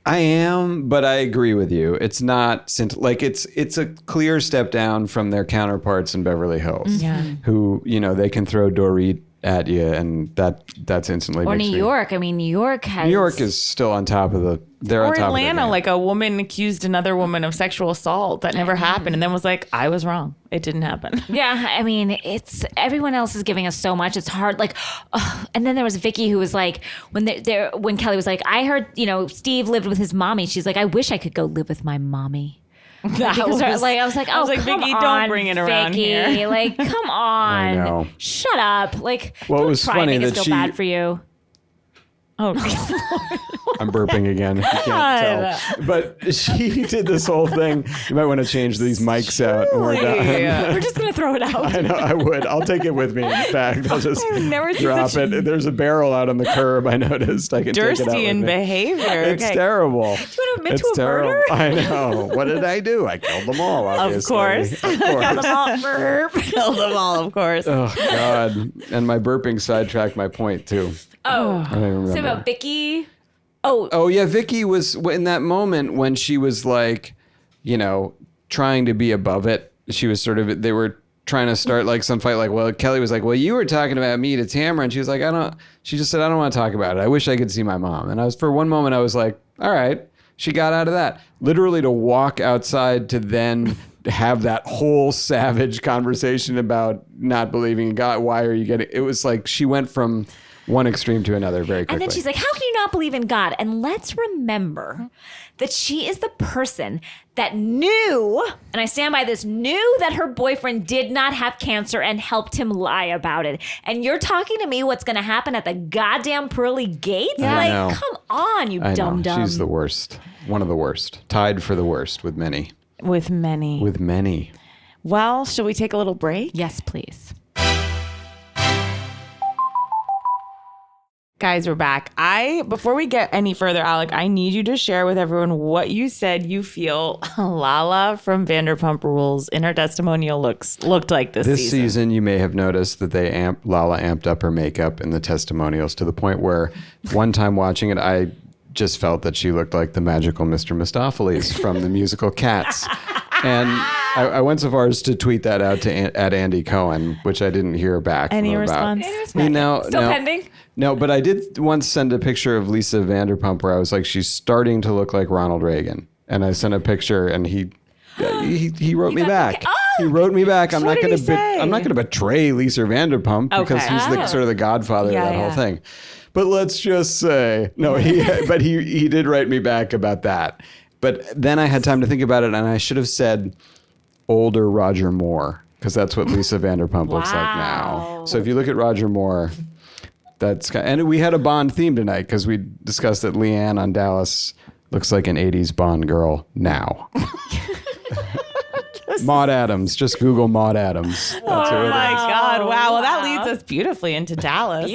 I am, but I agree with you. It's not like it's a clear step down from their counterparts in Beverly Hills, who they can throw Dorit at you, and that's instantly. Or makes New me- York. I mean, New York has. New York is still on top of the. They're on Or top of Atlanta, their game. like a woman accused another woman of sexual assault that never happened, and then was like, I was wrong. It didn't happen. Yeah, I mean, it's everyone else is giving us so much. It's hard. Like, and then there was Vicky who was like, when Kelly was like, I heard, Steve lived with his mommy. She's like, I wish I could go live with my mommy. Because I was like, come Vicky, on, don't bring it around Vicky. here. Like, come on, know. shut up. Like, Well, it don't was try funny to make us that feel she- bad for you. Oh, I'm burping again. You can't tell. But she did this whole thing. You might want to change these mics out when we're done. We're just gonna throw it out. I know I would. I'll take it with me. In fact, I'll just never seen drop such it. There's a barrel out on the curb. I noticed. I can take it out Dirsty with in me. behavior. It's Okay. terrible. You want to admit It's to a terrible. murder? I know. What did I do? I killed them all. Obviously. course. Of course. Kill them all, of course. Oh God! And my burping sidetracked my point too. Oh, I don't even so remember. about Vicky. Oh yeah, Vicky was in that moment when she was like, trying to be above it. She was they were trying to start like some fight. Like, well, Kelly was like, well, you were talking about me to Tamara, and she was like, she just said, I don't want to talk about it. I wish I could see my mom. And for one moment, I was like, all right. She got out of that. Literally to walk outside to then have that whole savage conversation about not believing in God. Why are you getting? It was like she went from one extreme to another very quickly. And then she's like, how can you not believe in God? And let's remember that she is the person that knew, and I stand by this, knew that her boyfriend did not have cancer and helped him lie about it. And you're talking to me what's going to happen at the goddamn pearly gates? I know. Come on, you I know. dum-dum. She's the worst. One of the worst. Tied for the worst with many. With many. With many. Well, shall we take a little break? Yes, please. Guys, we're back. Before we get any further, Alec, I need you to share with everyone what you said you feel Lala from Vanderpump Rules in her testimonial looked like this season. This season, you may have noticed that Lala amped up her makeup in the testimonials to the point where one time watching it, I just felt that she looked like the magical Mr. Mistopheles from the musical Cats. And I went so far as to tweet that out at Andy Cohen, which I didn't hear back Any from response? about. Still pending? No, but I did once send a picture of Lisa Vanderpump where I was like, she's starting to look like Ronald Reagan. And I sent a picture and he wrote me back. Okay. Oh! He wrote me back. I'm not did he say? I'm not going to betray Lisa Vanderpump because Okay. he's the sort of the godfather of that whole thing. But let's just say, no, he did write me back about that. But then I had time to think about it, and I should have said older Roger Moore, because that's what Lisa Vanderpump looks like now. So if you look at Roger Moore, and we had a Bond theme tonight because we discussed that Leanne on Dallas looks like an 80s Bond girl now. Maud Adams. Just Google Maud Adams. That's Oh my God. Wow. Well, that leads us beautifully into Dallas.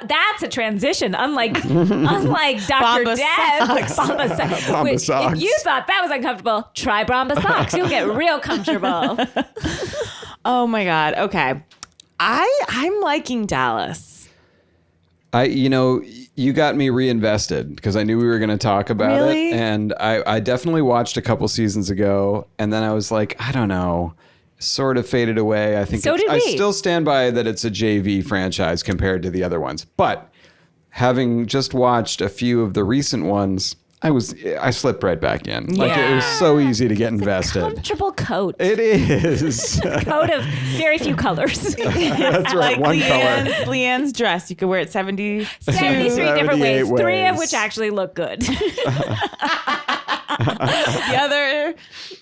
That's a transition. Unlike Dr. Bomba Dev. Bomba socks. Bomba socks. If you thought that was uncomfortable, try Bomba socks. You'll get real comfortable. Oh my God. Okay. I'm liking Dallas. You got me reinvested because I knew we were going to talk about Really? it. And I definitely watched a couple seasons ago. And then I was like, I don't know, sort of faded away. I think So did I we. still stand by that it's a JV franchise compared to the other ones. But having just watched a few of the recent ones, I slipped right back in. Like it was so easy to get invested. Comfortable coat. It is. Coat of very few colors. That's right. One color. Leanne's dress. You could wear it 73 different 78 ways, 3 of ways. which actually look good. The other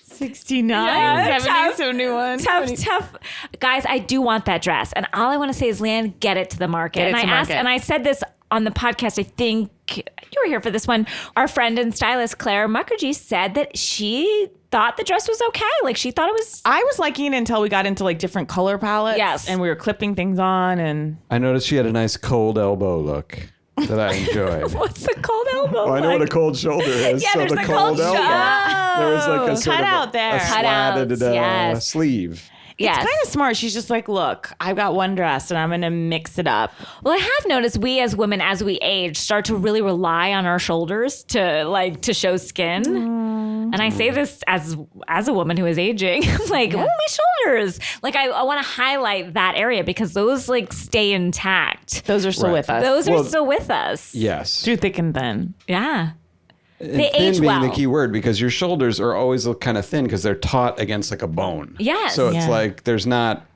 69, Yeah, 70, tough. some new ones. Tough. Guys, I do want that dress. And all I want to say is, Leanne, get it to the market. Get it and to I asked, market. and I said this on the podcast, I think you were here for this one. Our friend and stylist, Claire Mukherjee, said that she thought the dress was okay. Like she thought it was. I was liking it until we got into like different color palettes. Yes. And we were clipping things on and I noticed she had a nice cold elbow look that I enjoyed. What's the cold elbow? Oh, I know like? what a cold shoulder is. Yeah, so there's the the cold cold elbow. shoulder. There was like a sort Cut of out there. a slatted Cutouts, yes. sleeve. Yes. It's kind of smart. She's just like, look, I've got one dress and I'm going to mix it up. Well, I have noticed we as women, as we age, start to really rely on our shoulders to show skin. And I say this as a woman who is aging. Like, oh, my shoulders. Like, I want to highlight that area because those like stay intact. Those are still Right. with us. Those Well, are still with us. Yes. through thick and thin. Yeah. They Thin age being well. the key word because your shoulders are always look kind of thin because they're taut against like a bone. Yes. So it's Yeah. like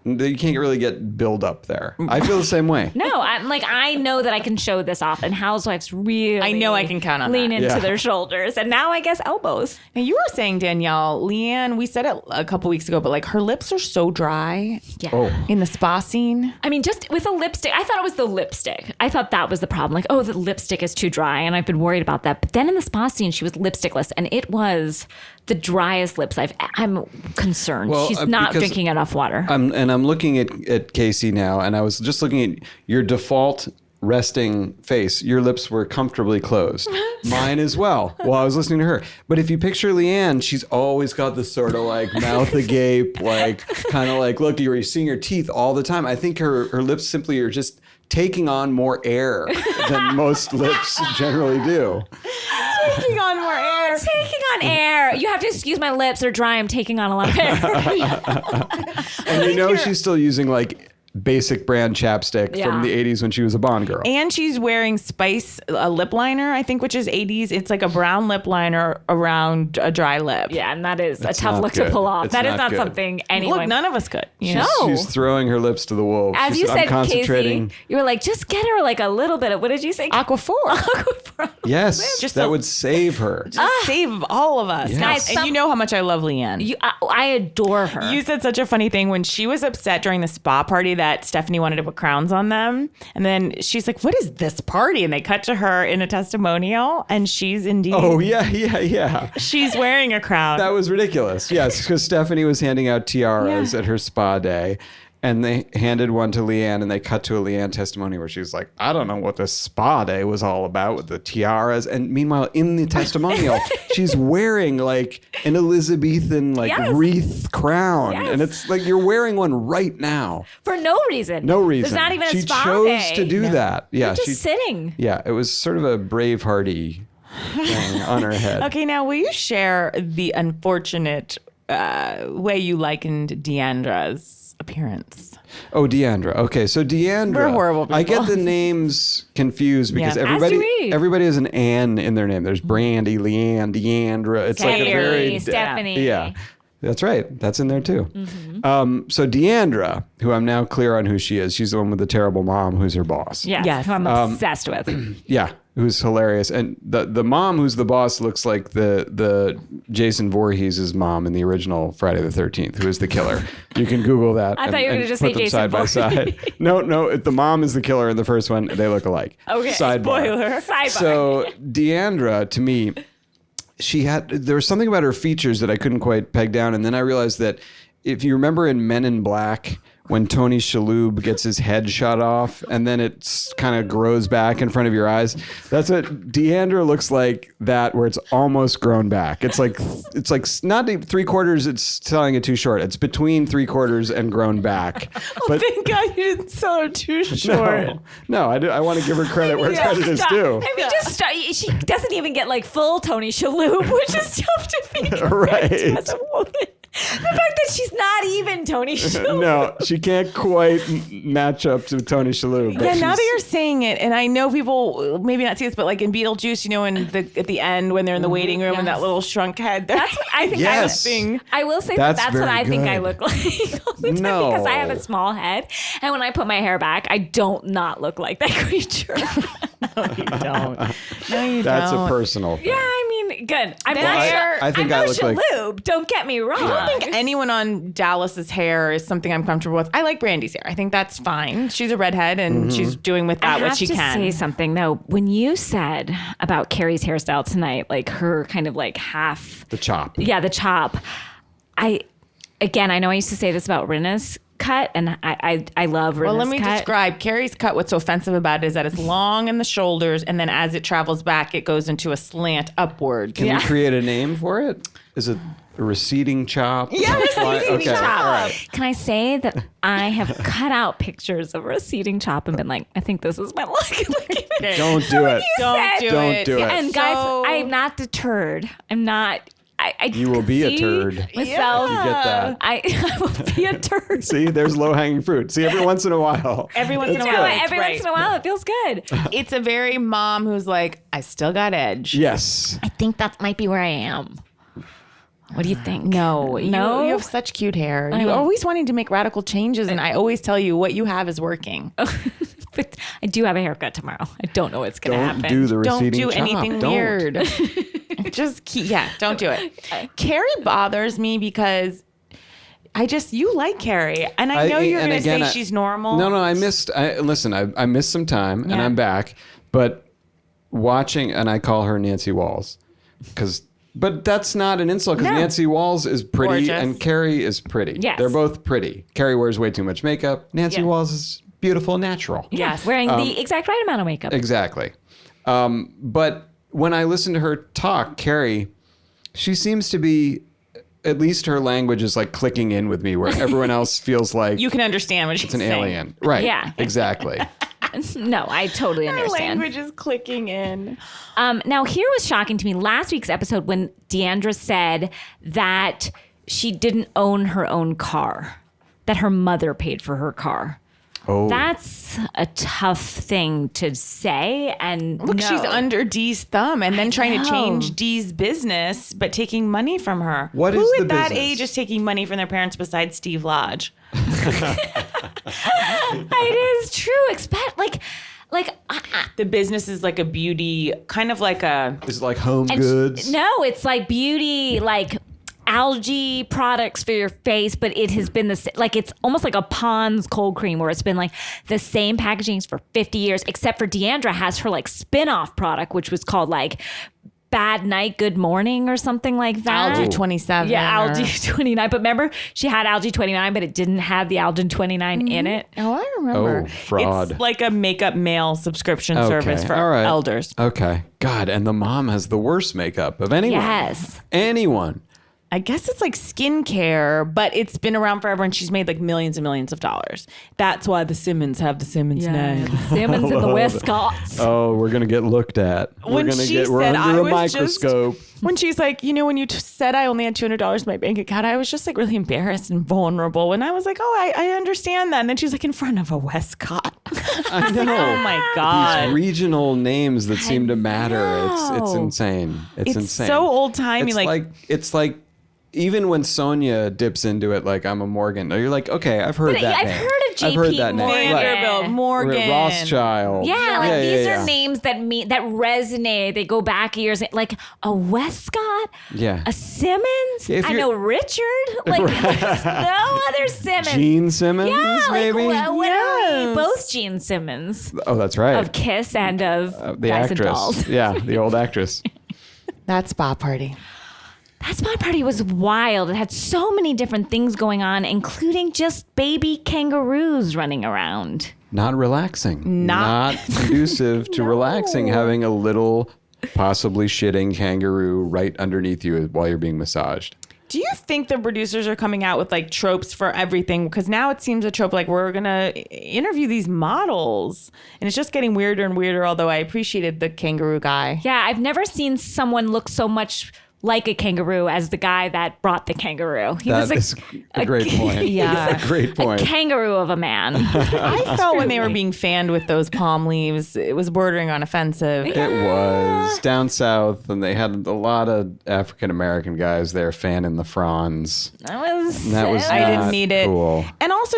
you can't really get build up there. I feel the same way. No, I know that I can show this off, and housewives really. I know I can count on lean that. into Yeah. their shoulders, and now I guess elbows. Now you were saying, Danielle, Leanne, we said it a couple weeks ago, but like her lips are so dry Yeah. Oh, in the spa scene. I mean, just with a lipstick, I thought it was the lipstick. I thought that was the problem. Like, oh, the lipstick is too dry, and I've been worried about that. But then in the spa scene, she was lipstickless, and it was the driest lips I'm concerned. Well, She's not because drinking enough water. I'm looking at Casey now, and I was just looking at your default resting face. Your lips were comfortably closed. Mine as well. While I was listening to her. But if you picture Leanne, she's always got this sort of like mouth agape, like kind of like look, you're seeing her teeth all the time. I think her lips simply are just taking on more air than most lips generally do. Taking on more air. Taking on air. You have to excuse my lips. They're dry. I'm taking on a lot of air. And you know she's still using like basic brand chapstick from the 80s when she was a Bond girl. And she's wearing Spice lip liner, I think, which is 80s. It's like a brown lip liner around a dry lip. Yeah, and that is That's a tough not look good. to pull off. It's That is not not good. something anyone. Look, none of us could. You She's, know? she's throwing her lips to the wolves. As She you said, I'm said, concentrating. Casey, you were like, just get her like a little bit of, what did you say? Aquaphor. Aquaphor. Yes, Just that a- would save her. Just save all of us. Yes. Guys, And you know how much I love Leanne. I adore her. You said such a funny thing when she was upset during the spa party that Stephanie wanted to put crowns on them. And then she's like, what is this party? And they cut to her in a testimonial and she's indeed. Oh, yeah. She's wearing a crown. That was ridiculous. Yes, because Stephanie was handing out tiaras at her spa day. And they handed one to Leanne, and they cut to a Leanne testimony where she was like, I don't know what this spa day was all about with the tiaras. And meanwhile, in the testimonial, she's wearing like an Elizabethan wreath crown. Yes. And it's like, you're wearing one right now. For no reason. No reason. There's not even a she spa chose day. to do that. Yeah, Just sitting. Yeah, it was sort of a Bravehearty thing on her head. Okay, now will you share the unfortunate way you likened Deandra's appearance? Oh, Deandra. Okay, so Deandra. We're horrible people. I get the names confused because Yeah. As do we. everybody has an Ann in their name. There's Brandy, Leanne, Deandra. It's like a very Stephanie. Yeah. That's right. That's in there too. So Deandra, who I'm now clear on who she is, she's the one with the terrible mom who's her boss. Yes. Who I'm obsessed with. Yeah, who's hilarious. And the mom who's the boss looks like the Jason Voorhees' mom in the original Friday the 13th, who is the killer. You can Google that. I thought you were and gonna just put say them Jason side by Voorhees. side. No, the mom is the killer in the first one. They look alike. Okay. Sidebar. Spoiler. Sidebar. So Deandra, to me, there was something about her features that I couldn't quite peg down. And then I realized that if you remember in Men in Black, when Tony Shalhoub gets his head shot off and then it kind of grows back in front of your eyes, that's what Deandra looks like, that where it's almost grown back. It's like not 3/4, it's selling it too short. It's between 3/4 and grown back. But Thank God you didn't sell her too short. no, I want to give her credit where credit is due. I mean, just start. She doesn't even get like full Tony Shalhoub, which is tough to think Right. as a woman. The fact that she's not even Tony Shalhoub. No, she can't quite match up to Tony Shalhoub. but Yeah, now that she's- you're saying it, and I know people maybe not see this, but like in Beetlejuice, you know, at the end when they're in the waiting room and Yes. that little shrunk head. That's what I think. Yes. I will say That's that's what very I think I good. look like all the time No. because I have a small head, and when I put my hair back, I don't not look like that creature. No, you don't. No, you That's don't. a personal thing. Yeah, I mean, good. I'm Well, not I- sure. I think I'm I no look like- Shalhoub. Don't get me wrong. I don't think anyone on Dallas's hair is something I'm comfortable with. I like Brandy's hair. I think that's fine. She's a redhead and she's doing with I that what have she to can. say something though. When you said about Carrie's hairstyle tonight, like her kind of like half, The chop. yeah, the chop. I know I used to say this about Rinna's cut, and I love Rinna's Well, let me cut. describe Carrie's cut. What's so offensive about it is that it's long in the shoulders, and then as it travels back, it goes into a slant upward. Can you create a name for it? Is it a receding chop? Yeah, receding Okay. chop. All right. Can I say that I have cut out pictures of a receding chop and been like, I think this is my look. Don't do it. Don't do Don't it. do it. And guys, So- I'm not deterred. I'm not. I You will be a see turd. Myself. You get that. I will be a turd. See, there's low-hanging fruit. See, every once in a while. Every once in a No, while. every right. once in a while, it feels good. It's a very mom who's like, I still got edge. Yes. I think that might be where I am. What do you think? No, No? you have such cute hair. You're know. always wanting to make radical changes, and I always tell you what you have is working. But I do have a haircut tomorrow. I don't know what's going to Don't happen. do the Don't receding do chop. anything Don't. weird. Just don't do it. Carrie bothers me because you like Carrie, and I know you're going to say she's normal. No, I missed some time, and Yeah. I'm back. But watching, and I call her Nancy Walls, but that's not an insult because No. Nancy Walls is pretty Gorgeous. and Carrie is pretty. Yes. They're both pretty. Carrie wears way too much makeup. Nancy Yeah. Walls is beautiful, natural. Yes. Wearing the exact right amount of makeup. Exactly. But when I listen to her talk, Carrie, she seems to be, at least her language is like clicking in with me, where everyone else feels like You can understand what she's it's an saying. alien. Right. Yeah. Exactly. No, I totally Her understand. language is clicking in. Now, here was shocking to me last week's episode when Deandra said that she didn't own her own car, that her mother paid for her car. That's a tough thing to say. And Look, no. she's under Dee's thumb and then trying to know. change Dee's business, but taking money from her. What Who is at the that business? age is taking money from their parents besides Steve Lodge? It is true. Expect The business is like a beauty, kind of like a... Is it like home and goods? no, it's like beauty, like algae products for your face, but it has been it's almost like a Pond's cold cream where it's been like the same packaging for 50 years, except for Deandra has her like spin-off product, which was called like Bad Night, Good Morning or something like that. Algae 27. Yeah, or- Algae 29. But remember, she had Algae 29, but it didn't have the Algae 29 in it. Oh, I remember. Oh, fraud. It's like a makeup mail subscription service for all right. elders. Okay. God, and the mom has the worst makeup of anyone. Yes. Anyone. I guess it's like skincare, but it's been around forever and she's made like millions and millions of dollars. That's why the Simmons have the Simmons name. Simmons and the Westcotts. Oh, we're gonna get looked at. When We're gonna she get. We're said under I a was microscope. When she's like, when you said I only had $200 in my bank account, I was just like really embarrassed and vulnerable. And I was like, oh, I understand that. And then she's like, in front of a Westcott. I know. Oh my God. These regional names that seem to matter. It's know. insane. It's insane. so old-timey, It's like- it's like even when Sonia dips into it, like I'm a Morgan. You're like, okay, I've heard But that I've name. heard of I've heard JP that name. Morgan. Right. Vanderbilt, Morgan. Rothschild. Yeah, these are names that resonate. They go back years. Like a Westcott, Yeah. a Simmons. If I you're- know Richard. Like there's no other Simmons. Gene Simmons, yeah, maybe. Yes. both Gene Simmons Oh, that's right. of Kiss and of The Guys and actress. Dolls. Yeah, the old actress. That spa party. That spa party was wild. It had so many different things going on, including just baby kangaroos running around. Not relaxing. Not- conducive to relaxing, having a little possibly shitting kangaroo right underneath you while you're being massaged. Do you think the producers are coming out with like tropes for everything? Because now it seems a trope like we're going to interview these models. And it's just getting weirder and weirder, although I appreciated the kangaroo guy. Yeah, I've never seen someone look so much like a kangaroo as the guy that brought the kangaroo. He That was is a great point. Yeah. That's a great point. kangaroo of a man. I felt when they were being fanned with those palm leaves, it was bordering on offensive. It was down south, and they had a lot of African American guys there fanning the fronds. That was I didn't not need it. cool. And also,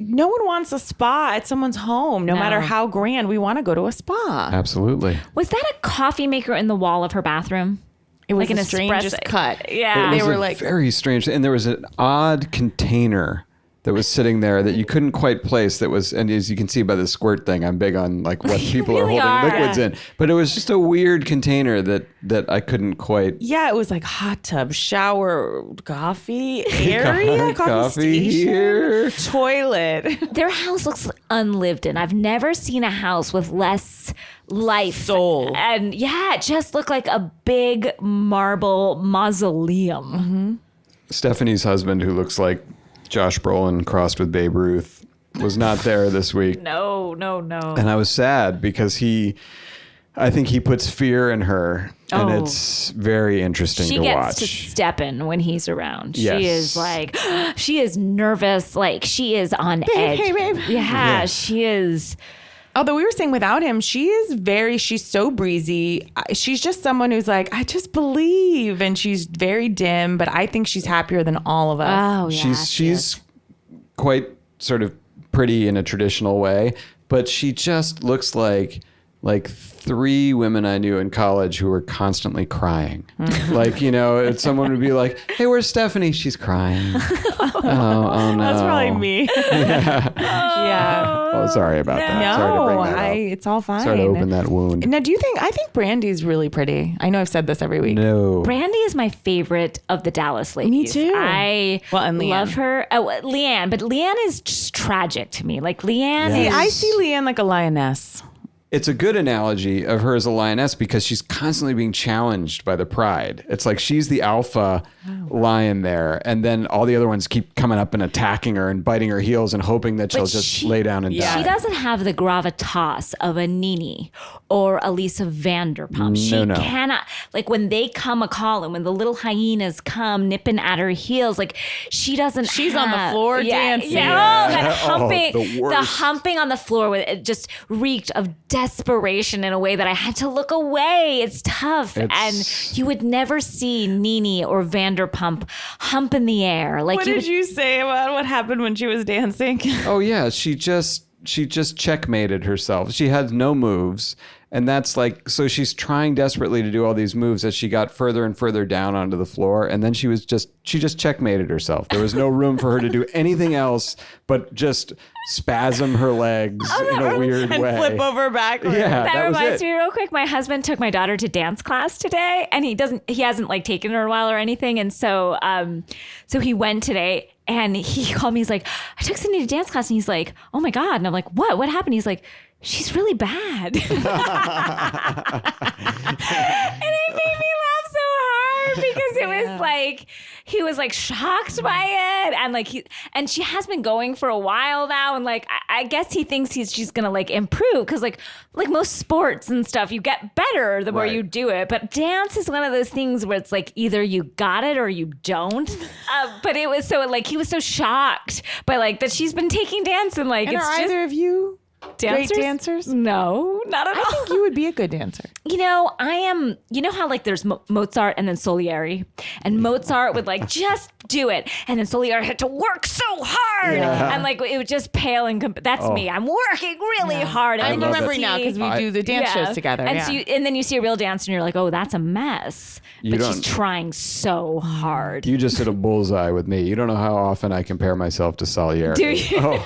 no one wants a spa at someone's home, no matter how grand. We want to go to a spa. Absolutely. Was that a coffee maker in the wall of her bathroom? It was Like an the strangest espresso. cut. Yeah. It They was were a like- very strange, and there was an odd container that was sitting there that you couldn't quite place. That was, and as you can see by the squirt thing, I'm big on like what people really are holding are. liquids in. But it was just a weird container that I couldn't quite. Yeah, it was like hot tub, shower, coffee area, Coffee station, here. toilet. Their house looks unlived in. I've never seen a house with less life. Soul. And yeah, it just looked like a big marble mausoleum. Stephanie's husband, who looks like Josh Brolin crossed with Babe Ruth, was not there this week. No. And I was sad because I think he puts fear in her, and Oh. it's very interesting She to gets watch. to step in when he's around. Yes. She is like, she is nervous. Like she is on edge. hey, babe. Yeah, she is. Although we were saying without him, she's so breezy. She's just someone who's like, I just believe. And she's very dim, but I think she's happier than all of us. Oh, yeah. she's quite sort of pretty in a traditional way, but she just looks like three women I knew in college who were constantly crying. Like, if someone would be like, hey, where's Stephanie? She's crying. Oh no. That's probably me. Yeah. Oh, sorry about that. Sorry to bring No, that up. it's all fine. Sorry to open that wound. Now, I think Brandy's really pretty. I know I've said this every week. No. Brandy is my favorite of the Dallas ladies. Me too. I And Leanne. love her. Oh, Leanne, but Leanne is just tragic to me. Like Leanne Yes. is. I see Leanne like a lioness. it's a good analogy of her as a lioness because she's constantly being challenged by the pride. It's like she's the alpha lion there. And then all the other ones keep coming up and attacking her and biting her heels and hoping that she'll just lay down and die. She doesn't have the gravitas of a Nene or a Lisa Vanderpump. She cannot, like when they come a-calling, when the little hyenas come nipping at her heels, like she doesn't She's on the floor dancing. Yeah, that humping, the worst. the humping on the floor, it just reeked of desperation in a way that I had to look away. It's tough. And you would never see Nene or Vanderpump hump in the air. Like What did you say about what happened when she was dancing? Oh yeah, she just checkmated herself. She had no moves. And that's like, so she's trying desperately to do all these moves as she got further and further down onto the floor. And then she just checkmated herself. There was no room for her to do anything else but just spasm her legs in a weird and way. flip over backwards. Yeah, That was reminds it. me real quick. My husband took my daughter to dance class today, and he hasn't like taken her in a while or anything. And so he went today, and he called me. He's like, I took Cindy to dance class, and he's like, oh my God. And I'm like, what? What happened? He's like, she's really bad. And it made me laugh so hard because it was like, he was like shocked by it. And like, and she has been going for a while now. And like, I guess he thinks she's going to like improve. Cause like most sports and stuff, you get better the more you do it. But dance is one of those things where it's like, either you got it or you don't. But it was so like, he was so shocked by like that she's been taking dance and like, And it's are just either of you dancers? great dancers? No, not at all. I think you would be a good dancer. You know, I am, you know how like there's Mozart and then Salieri, and Mozart would like just do it, and then Salieri had to work so hard, and like it would just pale and that's me. I'm working really hard. And I'm then you remembering now because we do the dance shows together. And so and then you see a real dancer and you're like, oh, that's a mess. But she's trying so hard. You just hit a bullseye with me. You don't know how often I compare myself to Salieri. Do you?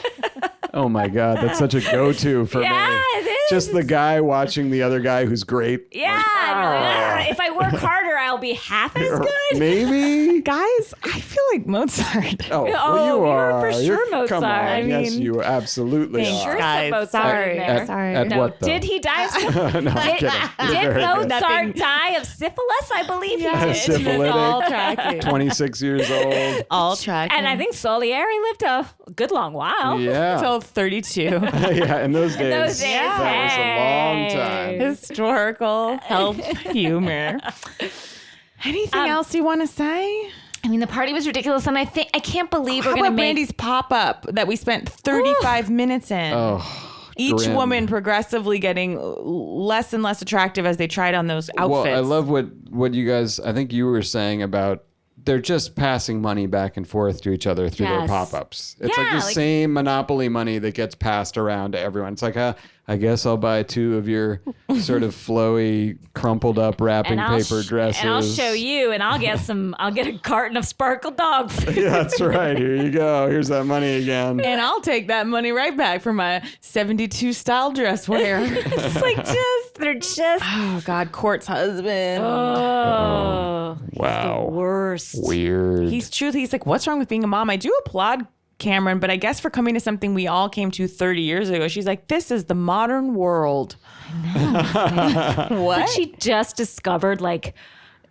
Oh my God, that's such a go-to for me. It is. Just the guy watching the other guy who's great. Yeah. If I work harder, I'll be half as good. Maybe. Guys, I feel like Mozart. Oh, well, Oh, you you're are. for sure Come Mozart. on. I Yes, mean, you absolutely thanks, are. guys. Mozart Sorry. in there. Sorry. At No, what, though? did he die of No, I'm kidding. You're Did very good. Mozart die of syphilis? I believe he did. Syphilitic. All tracking. 26 years old. All tracking. And I think Salieri lived a good long while. Yeah. Until 32. Yeah, in those days. those days, That was a long time. Historical health humor. Anything else you want to say? I mean, the party was ridiculous, and I can't believe we're How going to about make. Brandy's pop-up that we spent 35 minutes in? Oh, Each grim. woman progressively getting less and less attractive as they tried on those outfits. Well, I love what you guys, I think you were saying about they're just passing money back and forth to each other through their Yes. pop-ups. It's like Yeah, the like- same Monopoly money that gets passed around to everyone. It's like, I guess I'll buy 2 of your sort of flowy, crumpled up wrapping paper dresses. And I'll show you, and I'll get I'll get a carton of sparkle dog food. Yeah, that's right. Here you go. Here's that money again. And I'll take that money right back for my 72 style dress wear. It's like they're just. Oh, God, Court's husband. Oh, Wow. worst. Weird. He's like, what's wrong with being a mom? I do applaud Cameron, but I guess for coming to something we all came to 30 years ago, she's like, this is the modern world. What? Like she just discovered like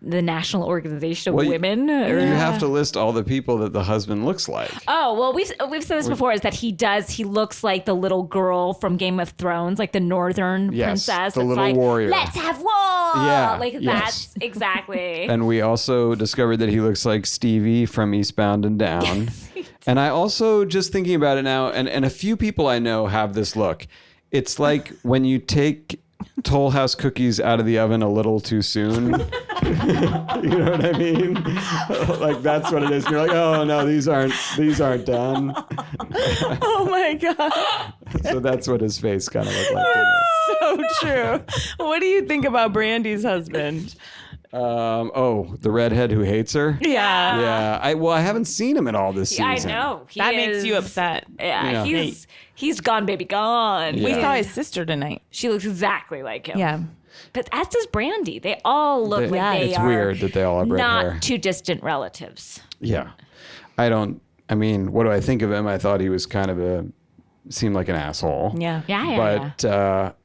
the National Organization of Well, Women. You have to list all the people that the husband looks like. Oh, well, we've said this before, is that he looks like the little girl from Game of Thrones, like the northern Yes, princess. the that's little like, warrior. Let's have war. Yeah, Like yes. that's exactly. And we also discovered that he looks like Stevie from Eastbound and Down. And I also, just thinking about it now, and a few people I know have this look. It's like when you take Toll House cookies out of the oven a little too soon. You know what I mean? Like that's what it is. You're like, oh no, these aren't done. Oh, my God. So that's what his face kind of looked like. So true. What do you think about Brandy's husband? The redhead who hates her. Yeah. Yeah. I haven't seen him at all this season. I know. That makes you upset. Yeah, Yeah. he's gone, baby, gone. Yeah. We saw his sister tonight. She looks exactly like him. Yeah. But as does Brandy. They all look like they It's are weird that they all have red not hair. too distant relatives. Yeah. What do I think of him? I thought he was kind of seem like an asshole. Yeah. But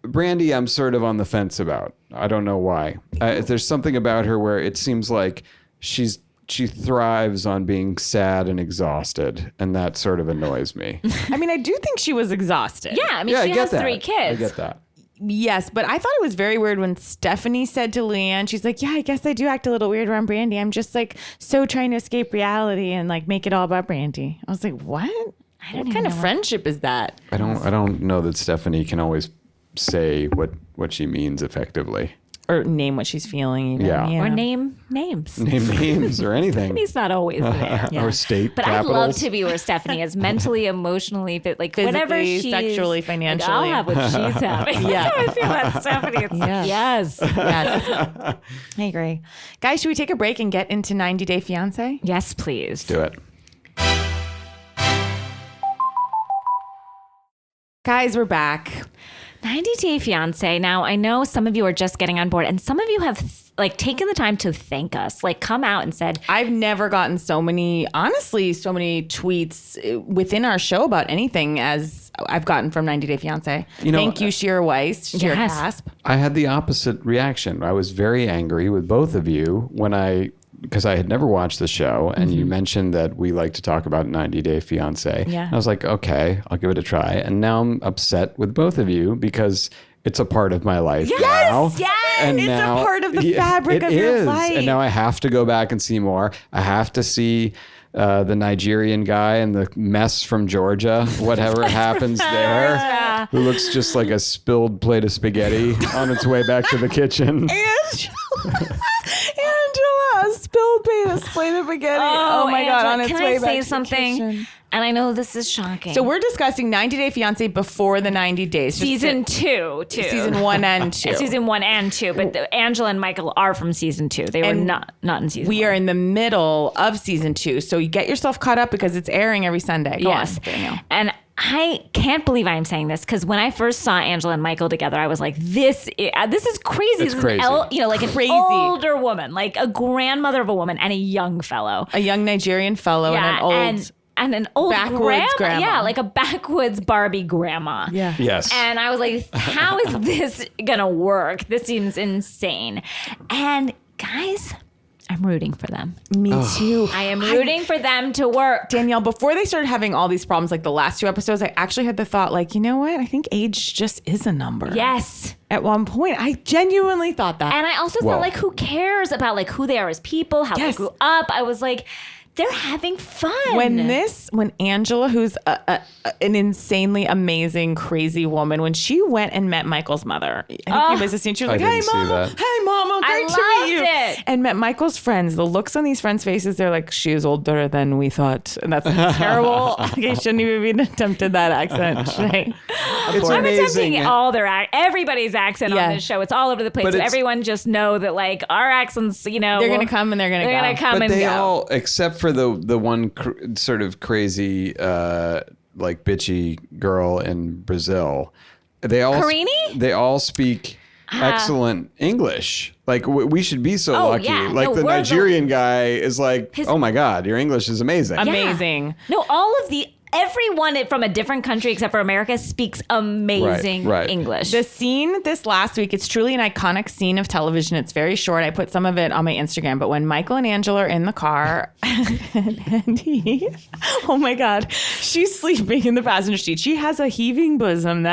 Brandy, I'm sort of on the fence about. I don't know why. There's something about her where it seems like she thrives on being sad and exhausted, and that sort of annoys me. I mean, I do think she was exhausted. Yeah, I mean, she has 3 kids. I get that. Yes, but I thought it was very weird when Stephanie said to Leanne, she's like, yeah, I guess I do act a little weird around Brandy. I'm just like so trying to escape reality and like make it all about Brandy. I was like, what? What kind of friendship is that? I don't know that Stephanie can always say what she means effectively. Or name what she's feeling. Even. Yeah. Or name names. Name names or anything. He's not always there. Or state But capitals. I'd love to be where Stephanie is mentally, emotionally, like Physically, whatever she's sexually, financially. Like, I'll have what she's having. Yeah. That's how I feel about Stephanie. It's yes. Yes. I agree. Guys, should we take a break and get into 90 Day Fiancé? Yes, please. Do it. Guys, we're back. 90 Day Fiancé. Now, I know some of you are just getting on board, and some of you have taken the time to thank us, come out and said, I've never gotten so many tweets within our show about anything as I've gotten from 90 Day Fiancé. Thank you, Shira Weiss, Shira Casp. I had the opposite reaction. I was very angry with both of you because I had never watched the show, and you mentioned that we like to talk about 90 Day Fiancé. Yeah. And I was like, okay, I'll give it a try. And now I'm upset with both of you because it's a part of my life now. Yes! And It's now, a part of the fabric of your life. And now I have to go back and see more. I have to see the Nigerian guy and the mess from Georgia, whatever happens there, who looks just like a spilled plate of spaghetti on its way back to the kitchen. Angela, a spilled plate of spaghetti. Oh my God, Angela, on its can way I back say to something? the kitchen. And I know this is shocking. So we're discussing 90 Day Fiancé before the 90 days. Season 2, too. Season 1 and 2. Season 1 and 2, but Angela and Michael are from season 2. They were not in season 1. We are in the middle of season 2, so you get yourself caught up because it's airing every Sunday. Go on, Danielle. And I can't believe I'm saying this because when I first saw Angela and Michael together, I was like, this is crazy. It's crazy. An older woman, like a grandmother of a woman and a young fellow. A young Nigerian fellow and an old... And an old backwoods grandma. Yeah, like a backwoods Barbie grandma. Yeah. Yes. And I was like, how is this going to work? This seems insane. And guys, I'm rooting for them. Me too. I am rooting for them to work. Danielle, before they started having all these problems, like the last 2 episodes, I actually had the thought, you know what? I think age just is a number. Yes. At one point, I genuinely thought that. And I also thought, who cares about, who they are as people, how they grew up? I was like... They're having fun. When Angela, who's an insanely amazing, crazy woman, when she went and met Michael's mother, I think it was a scene. She was like, "Hey, Mama! Hey, Mama! Great to meet you!" It. And met Michael's friends. The looks on these friends' faces, they're like, "She is older than we thought," and that's terrible. Okay, shouldn't even attempted that accent. Should I? It's I'm amazing. attempting everybody's accent on this show. It's all over the place. But So everyone just know that our accents, They're gonna come and they're gonna go. They're gonna come But and they go. all, except for the one sort of crazy, bitchy girl in Brazil, they all Carini? They all speak excellent English. We should be so lucky. Yeah. No, the Nigerian guy is oh my God, your English is amazing. Amazing. No, everyone from a different country except for America speaks amazing English. The scene this last week, it's truly an iconic scene of television. It's very short. I put some of it on my Instagram. But when Michael and Angela are in the car and he, oh my God, she's sleeping in the passenger seat. She has a heaving bosom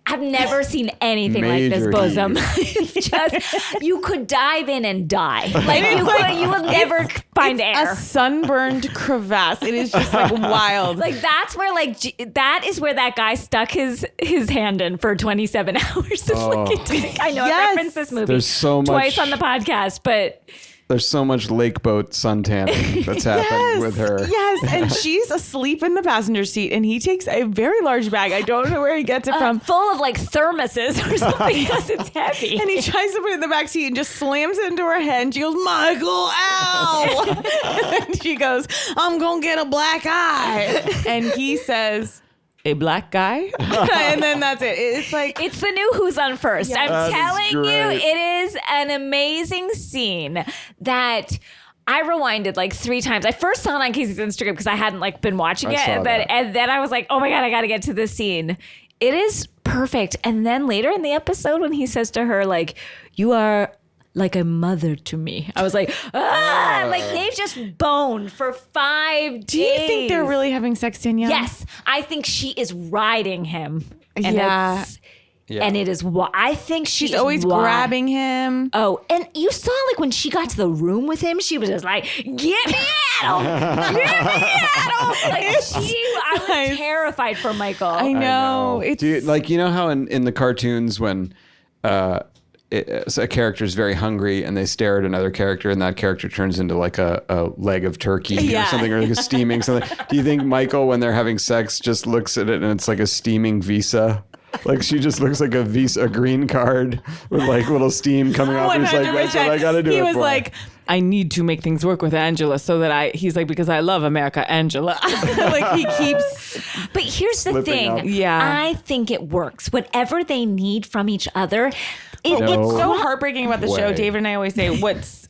I've never seen anything like this bosom. You could dive in and die. You will never find air. A sunburned crevasse. It is just wild. That's where that is where that guy stuck his hand in for 27 hours. I know I referenced this movie There's so much, twice on the podcast, but there's so much lake boat suntanning that's happened with her. Yes, and she's asleep in the passenger seat, and he takes a very large bag. I don't know where he gets it from. Full of thermoses or something because it's heavy. And he tries to put it in the back seat and just slams it into her head. And she goes, "Michael, ow!" And she goes, "I'm gonna get a black eye." And he says, "A black guy?" And then that's it. It's the new Who's on First. I'm telling you, great. it is an amazing scene that I rewinded like 3 times. I first saw it on Casey's Instagram because I hadn't like been watching it. And then I was like, oh my God, I got to get to this scene. It is perfect. And then later in the episode when he says to her, like, you are like a mother to me. I was like, like they've just boned for 5 days. Do you think they're really having sex, Danielle? Yes. I think she is riding him. And Yeah. And it is what I think She's always grabbing him. Oh, and you saw like when she got to the room with him, she was just like, "Get me at him! Get me at him!" Like I was terrified for Michael. I know. It's Do you, like, you know how in the cartoons when a character is very hungry and they stare at another character and that character turns into like a leg of turkey or something, or like a steaming something. Do you think Michael, when they're having sex, just looks at it and it's like a steaming visa? Like she just looks like a green card with like little steam coming off. He's like, that's what I got to do. He was like, I need to make things work with Angela so that he's like, because I love America, Angela. Like he keeps. But here's the thing. up. Yeah. I think it works. Whatever they need from each other. It's so heartbreaking about the show. way. David and I always say,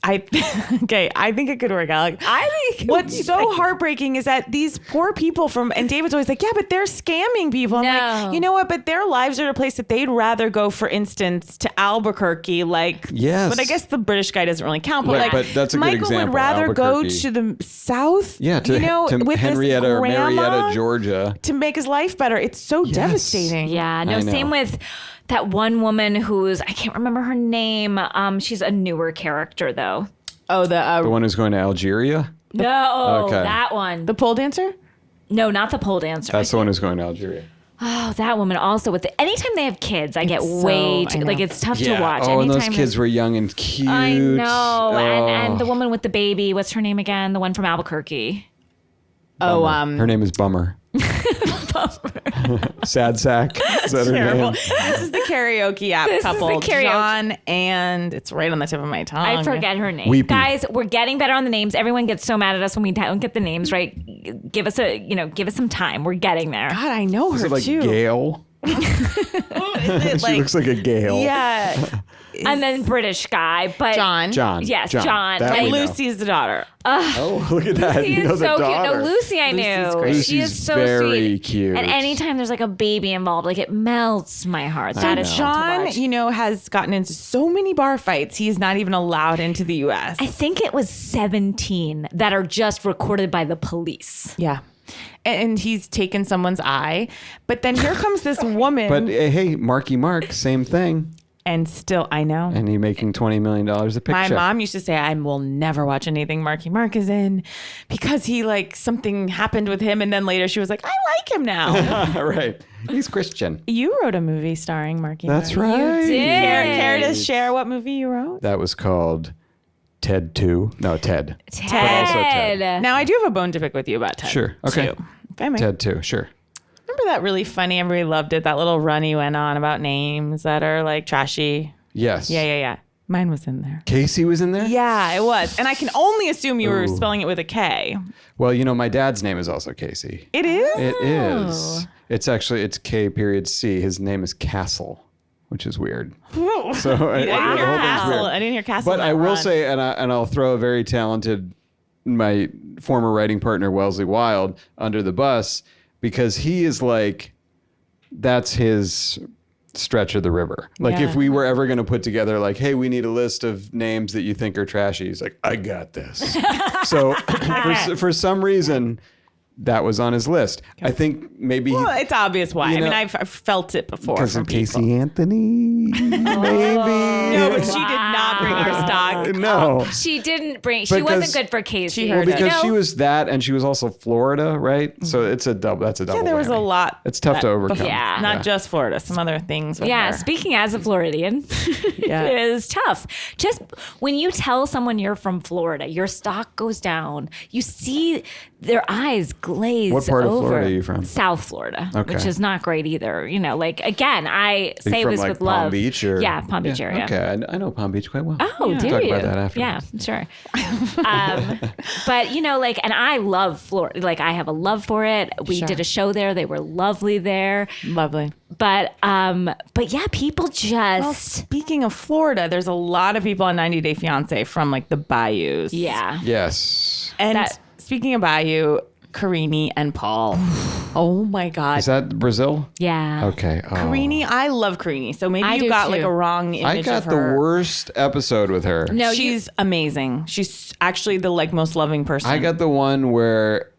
I think it could work out. I think What's so heartbreaking is that these poor people and David's always like, yeah, but they're scamming people. I'm like, you know what? But their lives are a place that they'd rather go, for instance, to Albuquerque. Like, Yes. But I guess the British guy doesn't really count. But Right, like, but that's a good Michael example, would rather go Albuquerque. to the South. Yeah, to with Henrietta his or grandma Marietta, Georgia. to make his life better. It's so devastating. Yeah, no, I know. same with that one woman who's, I can't remember her name. She's a newer character though. Oh, The one who's going to Algeria? No, Okay. that one. the pole dancer? No, not the pole dancer. That's the one who's going to Algeria. Oh, that woman also with anytime they have kids, I get way too, I know. like it's tough to watch. Oh, and those Anytime kids were young and cute. I know. Oh. And the woman with the baby, what's her name again? The one from Albuquerque. Bummer. Her name is Bummer. Sad Sack. Is that her Terrible. name? This is the karaoke app This is the couple, karaoke. John, and it's right on the tip of my tongue. I forget her name. Weepy. Guys, we're getting better on the names. Everyone gets so mad at us when we don't get the names right. Give us some time. We're getting there. God, I know Is her it like too. Gail? Is it She looks like a Gail. yeah, And then British guy, but John. Yes, John. That Like, we know. Lucy is the daughter. Oh, look at that. Lucy You know is the so cute. daughter. No, Lucy I Lucy's knew. great. She is Lucy's so very sweet. cute. And anytime there's like a baby involved, like it melts my heart. That is John, fun to watch. has gotten into so many bar fights. He's not even allowed into the U.S. I think it was 17 that are just recorded by the police. Yeah. And he's taken someone's eye. But then here comes this woman. But hey, Marky Mark, same thing. and still, I know. And he making $20 million a picture. My mom used to say, I will never watch anything Marky Mark is in because he something happened with him. And then later she was like, I like him now. Right. He's Christian. You wrote a movie starring Marky That's Mark. right. You did. Care to share what movie you wrote? That was called Ted 2. No, Ted. Ted. Now, I do have a bone to pick with you about Ted. Sure. Okay. too, if I may. Ted 2. Sure. Remember that really funny, everybody loved it, that little run he went on about names that are trashy? Yes. Yeah. Mine was in there. Casey was in there? Yeah, it was. And I can only assume you were Ooh. spelling it with a K. Well, my dad's name is also Casey. It is? It is. It's K.C. His name is Castle, which is weird. So I didn't hear the whole thing's Castle. weird. I didn't hear Castle. But in I that will run. say, and I'll throw a very talented, my former writing partner Wellesley Wild under the bus, because he is that's his stretch of the river. Yeah. If we were ever going to put together hey, we need a list of names that you think are trashy, he's like, I got this. So for some reason, that was on his list. I think maybe Well, it's obvious why. You I mean, know, I've felt it before. because from of people. Casey Anthony, maybe. No, but she did not bring her stock. No. She didn't bring. She Because- wasn't good for Casey. She heard it. Because she was that, and she was also Florida, right? So it's a double. That's a double. Yeah, there was a whammy. lot. It's tough to overcome. before- Yeah. Not just Florida, some other things. With Yeah, her. speaking as a Floridian, Yeah. it is tough. Just when you tell someone you're from Florida, your stock goes down. You see their eyes glaze What part of over. Florida are you from? South Florida, Okay. which is not great either. You know, like, again, I Are you say from this like with Palm love. Beach or Yeah, Palm Beach area. Okay, I know Palm Beach quite well. Oh, do Talk you? about that after. Yeah, sure. But, you know, like, and I love Florida. Like, I have a love for it. We Sure. did a show there. They were lovely there. Lovely. But yeah, people just. Well, speaking of Florida, there's a lot of people on 90 Day Fiancé from like the bayous. Yeah. Yes. And speaking of bayou, Karini and Paul. Oh my God. Is that Brazil? Yeah. Okay. Oh. Karini, I love Karini. So maybe I you do got like too. a wrong image I got of the her. worst episode with her. No, She's amazing. She's actually the like most loving person. I got the one where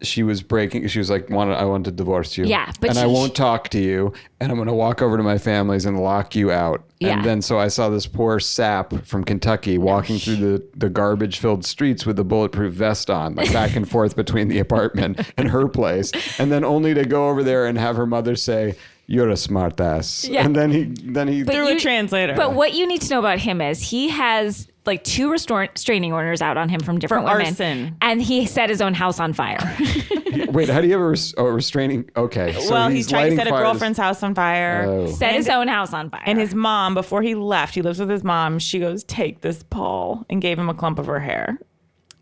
she was breaking. She was like, I want to divorce you. Yeah, but and I won't talk to you. And I'm going to walk over to my families and lock you out. Yeah. And then so I saw this poor sap from Kentucky walking through the garbage-filled streets with a bulletproof vest on, like back and forth between the apartment and her place. And then only to go over there and have her mother say, "You're a smart ass." Yeah. And then he through a translator. But what you need to know about him is he has like 2 restraining orders out on him from different For women. arson. And he set his own house on fire. Wait, how do you have a restraining? Okay. So well, he's trying to lighting set a fires. girlfri's house on fire. Oh. Set his own house on fire. And his mom, before he left, he lives with his mom. She goes, "Take this, Paul," and gave him a clump of her hair.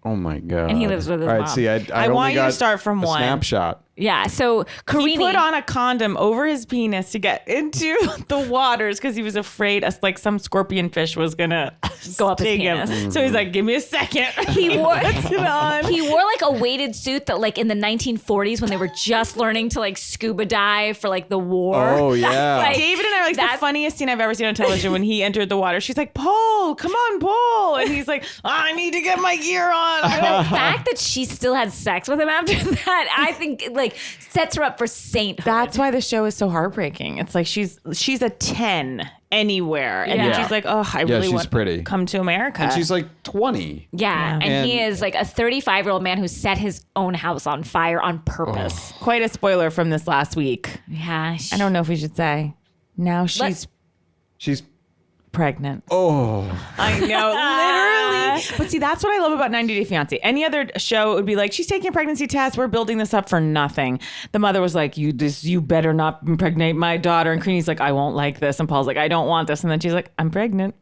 Oh my God. And he lives with his All right, mom. see, I want only you to got start from a one. snapshot. Yeah. So Karini He put on a condom over his penis to get into the waters because he was afraid like some scorpion fish was gonna Go up his sting him. penis. So he's like, "Give me a second." He wore puts it on. He wore like a weighted suit that like in the 1940s when they were just learning to like scuba dive for like the war. Oh, yeah. Like, David and I are like the that's- funniest scene I've ever seen on television when he entered the water. She's like, "Paul, come on, Paul," and he's like, "I need to get my gear on." The fact that she still had sex with him after that, I think like sets her up for sainthood. That's why the show is so heartbreaking. It's like she's a 10 anywhere, and then Yeah. she's like, "Oh, I Yeah, really she's want to pretty. come to America." And she's like 20. yeah. And he And- is like a 35-year-old man who set his own house on fire on purpose. quite a spoiler from this last week. Yeah. I don't know if we should say. Now she's She's, pregnant. oh. I know, literally. But see, that's what I love about 90 Day Fiancé. Any other show, it would be like, she's taking a pregnancy test. We're building this up for nothing. The mother was like, you better not impregnate my daughter. And Karini's like, I won't like this. And Paul's like, I don't want this. And then she's like, I'm pregnant.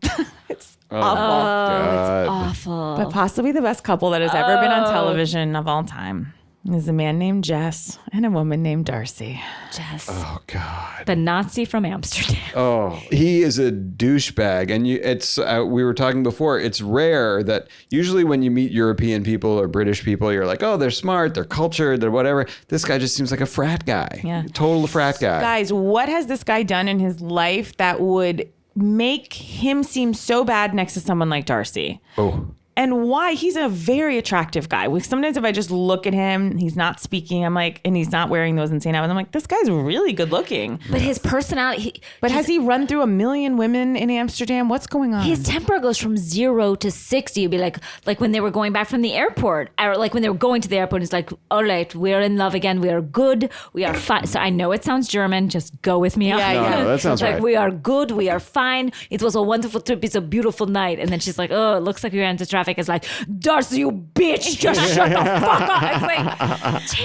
It's awful. God. Awful. But possibly the best couple that has ever been on television of all time is a man named Jess and a woman named Darcy. Jess. Oh, God. The Nazi from Amsterdam. Oh, he is a douchebag. And it's we were talking before, it's rare that usually when you meet European people or British people, you're like, oh, they're smart, they're cultured, they're whatever. This guy just seems like a frat guy. Yeah. Total frat guy. Guys, what has this guy done in his life that would make him seem so bad next to someone like Darcy? Oh. And why? He's a very attractive guy. Sometimes if I just look at him, he's not speaking, I'm like, and he's not wearing those insane outfits, I'm like, this guy's really good looking. But his personality, But has he run through 1 million women in Amsterdam? What's going on? his temper goes from 0 to 60. It'd be like when they were going back from the airport, or like when they were going to the airport. It's like, all right, we're in love again. We are good. We are fine. So I know it sounds German. Just go with me. Yeah, on yeah. No, that sounds like right. we are good. We are fine. It was a wonderful trip. It's a beautiful night. And then she's like, oh, it looks like we ran into traffic. It's like, Darcy, you bitch, just shut the fuck up. It's like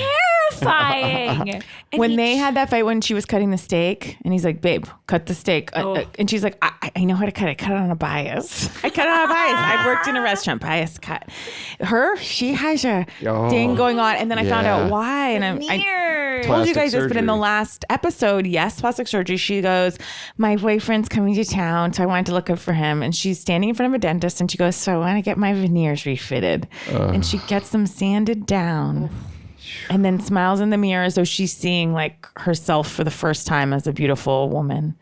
terrifying. And when he- they had that fight when she was cutting the steak, and he's like, babe, cut the steak. And she's like, I know how to cut it. Cut it on a bias. I cut it on a bias. I've worked in a restaurant. Bias cut. She has a Oh. thing going on. And then I found Yeah. out why. And I Weird. told you Plastic guys this, but in the surgery. last episode, yes, plastic surgery, she goes, my boyfriend's coming to town, so I wanted to look up for him. And she's standing in front of a dentist, and she goes, so I want to get my veneers refitted. And she gets them sanded down. And then smiles in the mirror as though she's seeing like herself for the first time as a beautiful woman.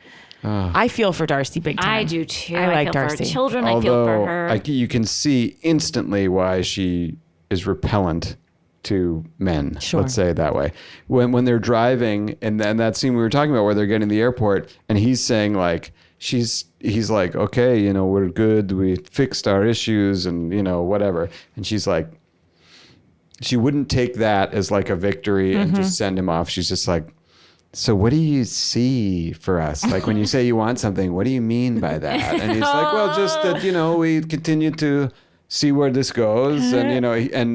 I feel for Darcy big time. I do too. I like feel Darcy. for her children. I feel for her. You can see instantly why she is repellent to men. Sure. Let's say it that way. When they're driving, and then that scene we were talking about where they're getting to the airport, and he's saying like, he's like, okay, we're good. We fixed our issues, and whatever. And she's like, she wouldn't take that as like a victory and just send him off. She's just like, so what do you see for us? Like when you say you want something, what do you mean by that? And he's like, well, just that, we continue to see where this goes. And,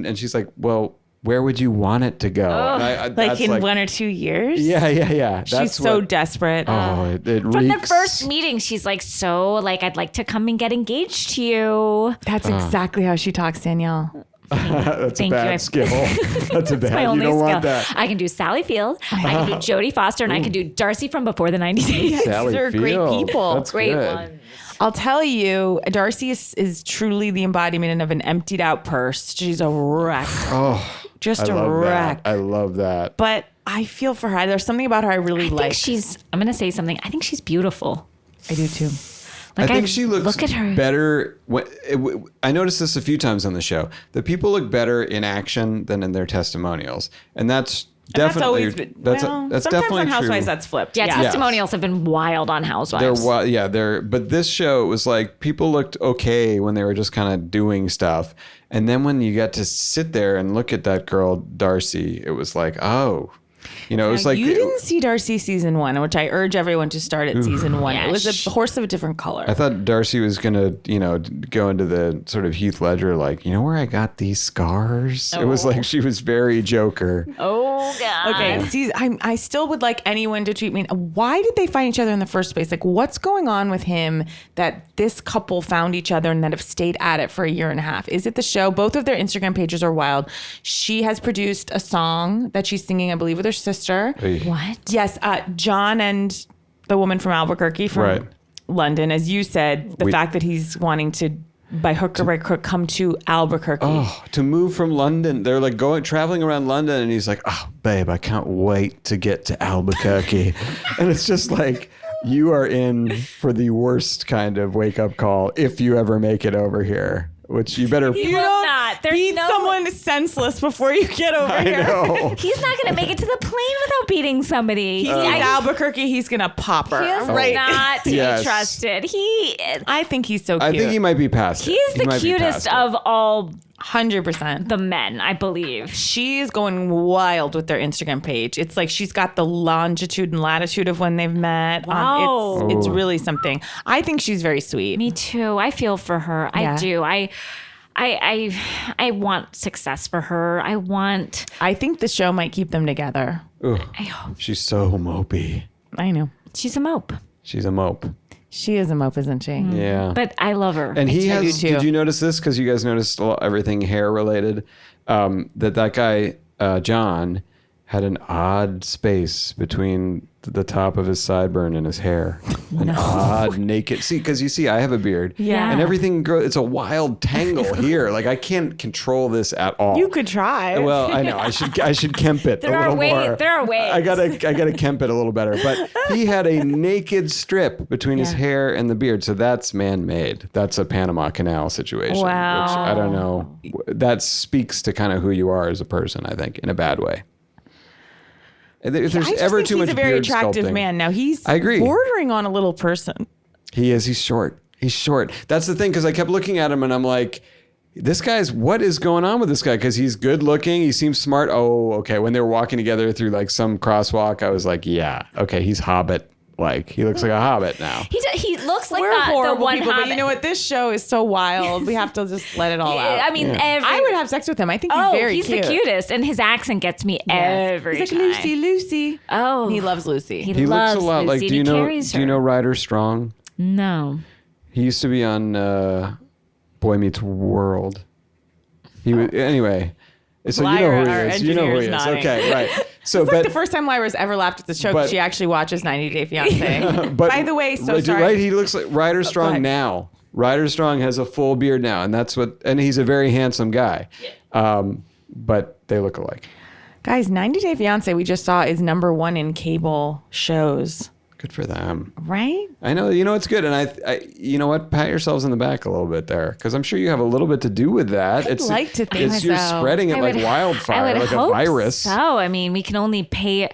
and she's like, well, where would you want it to go? And Like that's in 1 or 2 years? Yeah. She's so desperate. Oh, it From reeks. the first meeting, she's like, so like, I'd like to come and get engaged to you. That's exactly how she talks, Danielle. That's Thank a you. bad skill. That's a bad. My You only don't skill. want that. I can do Sally Field, I can do Jodie Foster, and I can do Darcy from Before the 90 Days. Sally They're great Field. people. That's Great good. ones. I'll tell you, Darcy is truly the embodiment of an emptied out purse. She's a wreck. Oh, Just I a love wreck. that. I love that. But I feel for her. There's something about her I really I like. think I'm going to say something. I think she's beautiful. I do too. Like, I think she looks look at her. better. I noticed this a few times on the show. The people look better in action than in their testimonials, and that's definitely that's sometimes definitely on Housewives true. that's flipped. Yeah, Yeah. testimonials have been wild on Housewives. But this show it was like people looked okay when they were just kind of doing stuff, and then when you got to sit there and look at that girl Darcy, it was like, oh, it was like You didn't see Darcy season 1, which I urge everyone to start at season 1. Yeah, It was a horse of a different color. I thought Darcy was gonna, go into the sort of Heath Ledger, like, where I got these scars. It was like she was very Joker. Oh, God. Okay, see, I still would like anyone to tweet me. Why did they find each other in the first place? Like, what's going on with him that this couple found each other and that have stayed at it for a year and a half? Is it the show? Both of their Instagram pages are wild. She has produced a song that she's singing, I believe, with her sister. What? Yes, John and the woman from Albuquerque, from Right. London, as you said, the fact that he's wanting to, by hook or by crook, come to Albuquerque. Oh, to move from London. They're like traveling around London, and he's like, oh, babe, I can't wait to get to Albuquerque. And it's just like, you are in for the worst kind of wake up call if you ever make it over here, which you better. You will don't not. There's beat no- someone senseless before you get over I here. know. He's not going to make it to the plane without beating somebody. He sees Albuquerque, he's gonna pop her. He is right? not to Yes. be trusted. I think he's so cute. I think he might be past it. He's He the might be cutest past it. of all 100%. the men, I believe. She is going wild with their Instagram page. It's like she's got the longitude and latitude of when they've met. Wow. It's really something. I think she's very sweet. Me too. I feel for her. Yeah. I do. I want success for her. I think the show might keep them together. Ugh, I hope. she's so mopey. I know. She's a mope. She's a mope. She is a mope, isn't she? Yeah. But I love her. And he I do has. too. Did you notice this? Because you guys noticed everything hair related. That guy John had an odd space between the top of his sideburn and his hair. An odd naked. See, because I have a beard. Yeah. And everything grows. It's a wild tangle here. Like I can't control this at all. You could try. Well, I know. I should kemp it a little more. There are ways. I gotta kemp it a little better. But he had a naked strip between his hair and the beard, so that's man-made. That's a Panama Canal situation. Wow. Which I don't know. That speaks to kind of who you are as a person, I think, in a bad way. If there's I just ever think too he's much a very beard attractive sculpting- man. Now he's I agree. bordering on a little person. He is. He's short. He's short. That's the thing, because I kept looking at him and I'm like, what is going on with this guy? Because he's good looking. He seems smart. Oh, okay. When they were walking together through like some crosswalk, I was like, yeah, okay, he's Hobbit. Like, he looks like a Hobbit now. He looks like We're the horrible one people, Hobbit. but you know what? This show is so wild. We have to just let it all out. I mean, I would have sex with him. I think he's very he's cute. the cutest, and his accent gets me every He's like time. Lucy, Lucy. Oh, He loves Lucy. He He loves looks a lot like. Lucy, Do you and he know? carries Do you her. know Ryder Strong? No. He used to be on Boy Meets World. He was anyway. So Lyra, you know who our he is. You know who he is. engineer's nodding. Okay, right. So, It's like the first time Lyra's ever laughed at the show because but- she actually watches 90 Day Fiance. but By the way, so right, sorry. Right, he looks like Ryder Strong ahead. now. Ryder Strong has a full beard now, and and he's a very handsome guy. But they look alike. Guys, 90 Day Fiance we just saw is #1 in cable shows. Good for them. Right? I know, it's good. And I you know what? Pat yourselves in the back a little bit there, because I'm sure you have a little bit to do with that. I'd like to think you're so. spreading it I like would wildfire, like a hope virus. So, I mean, we can only pay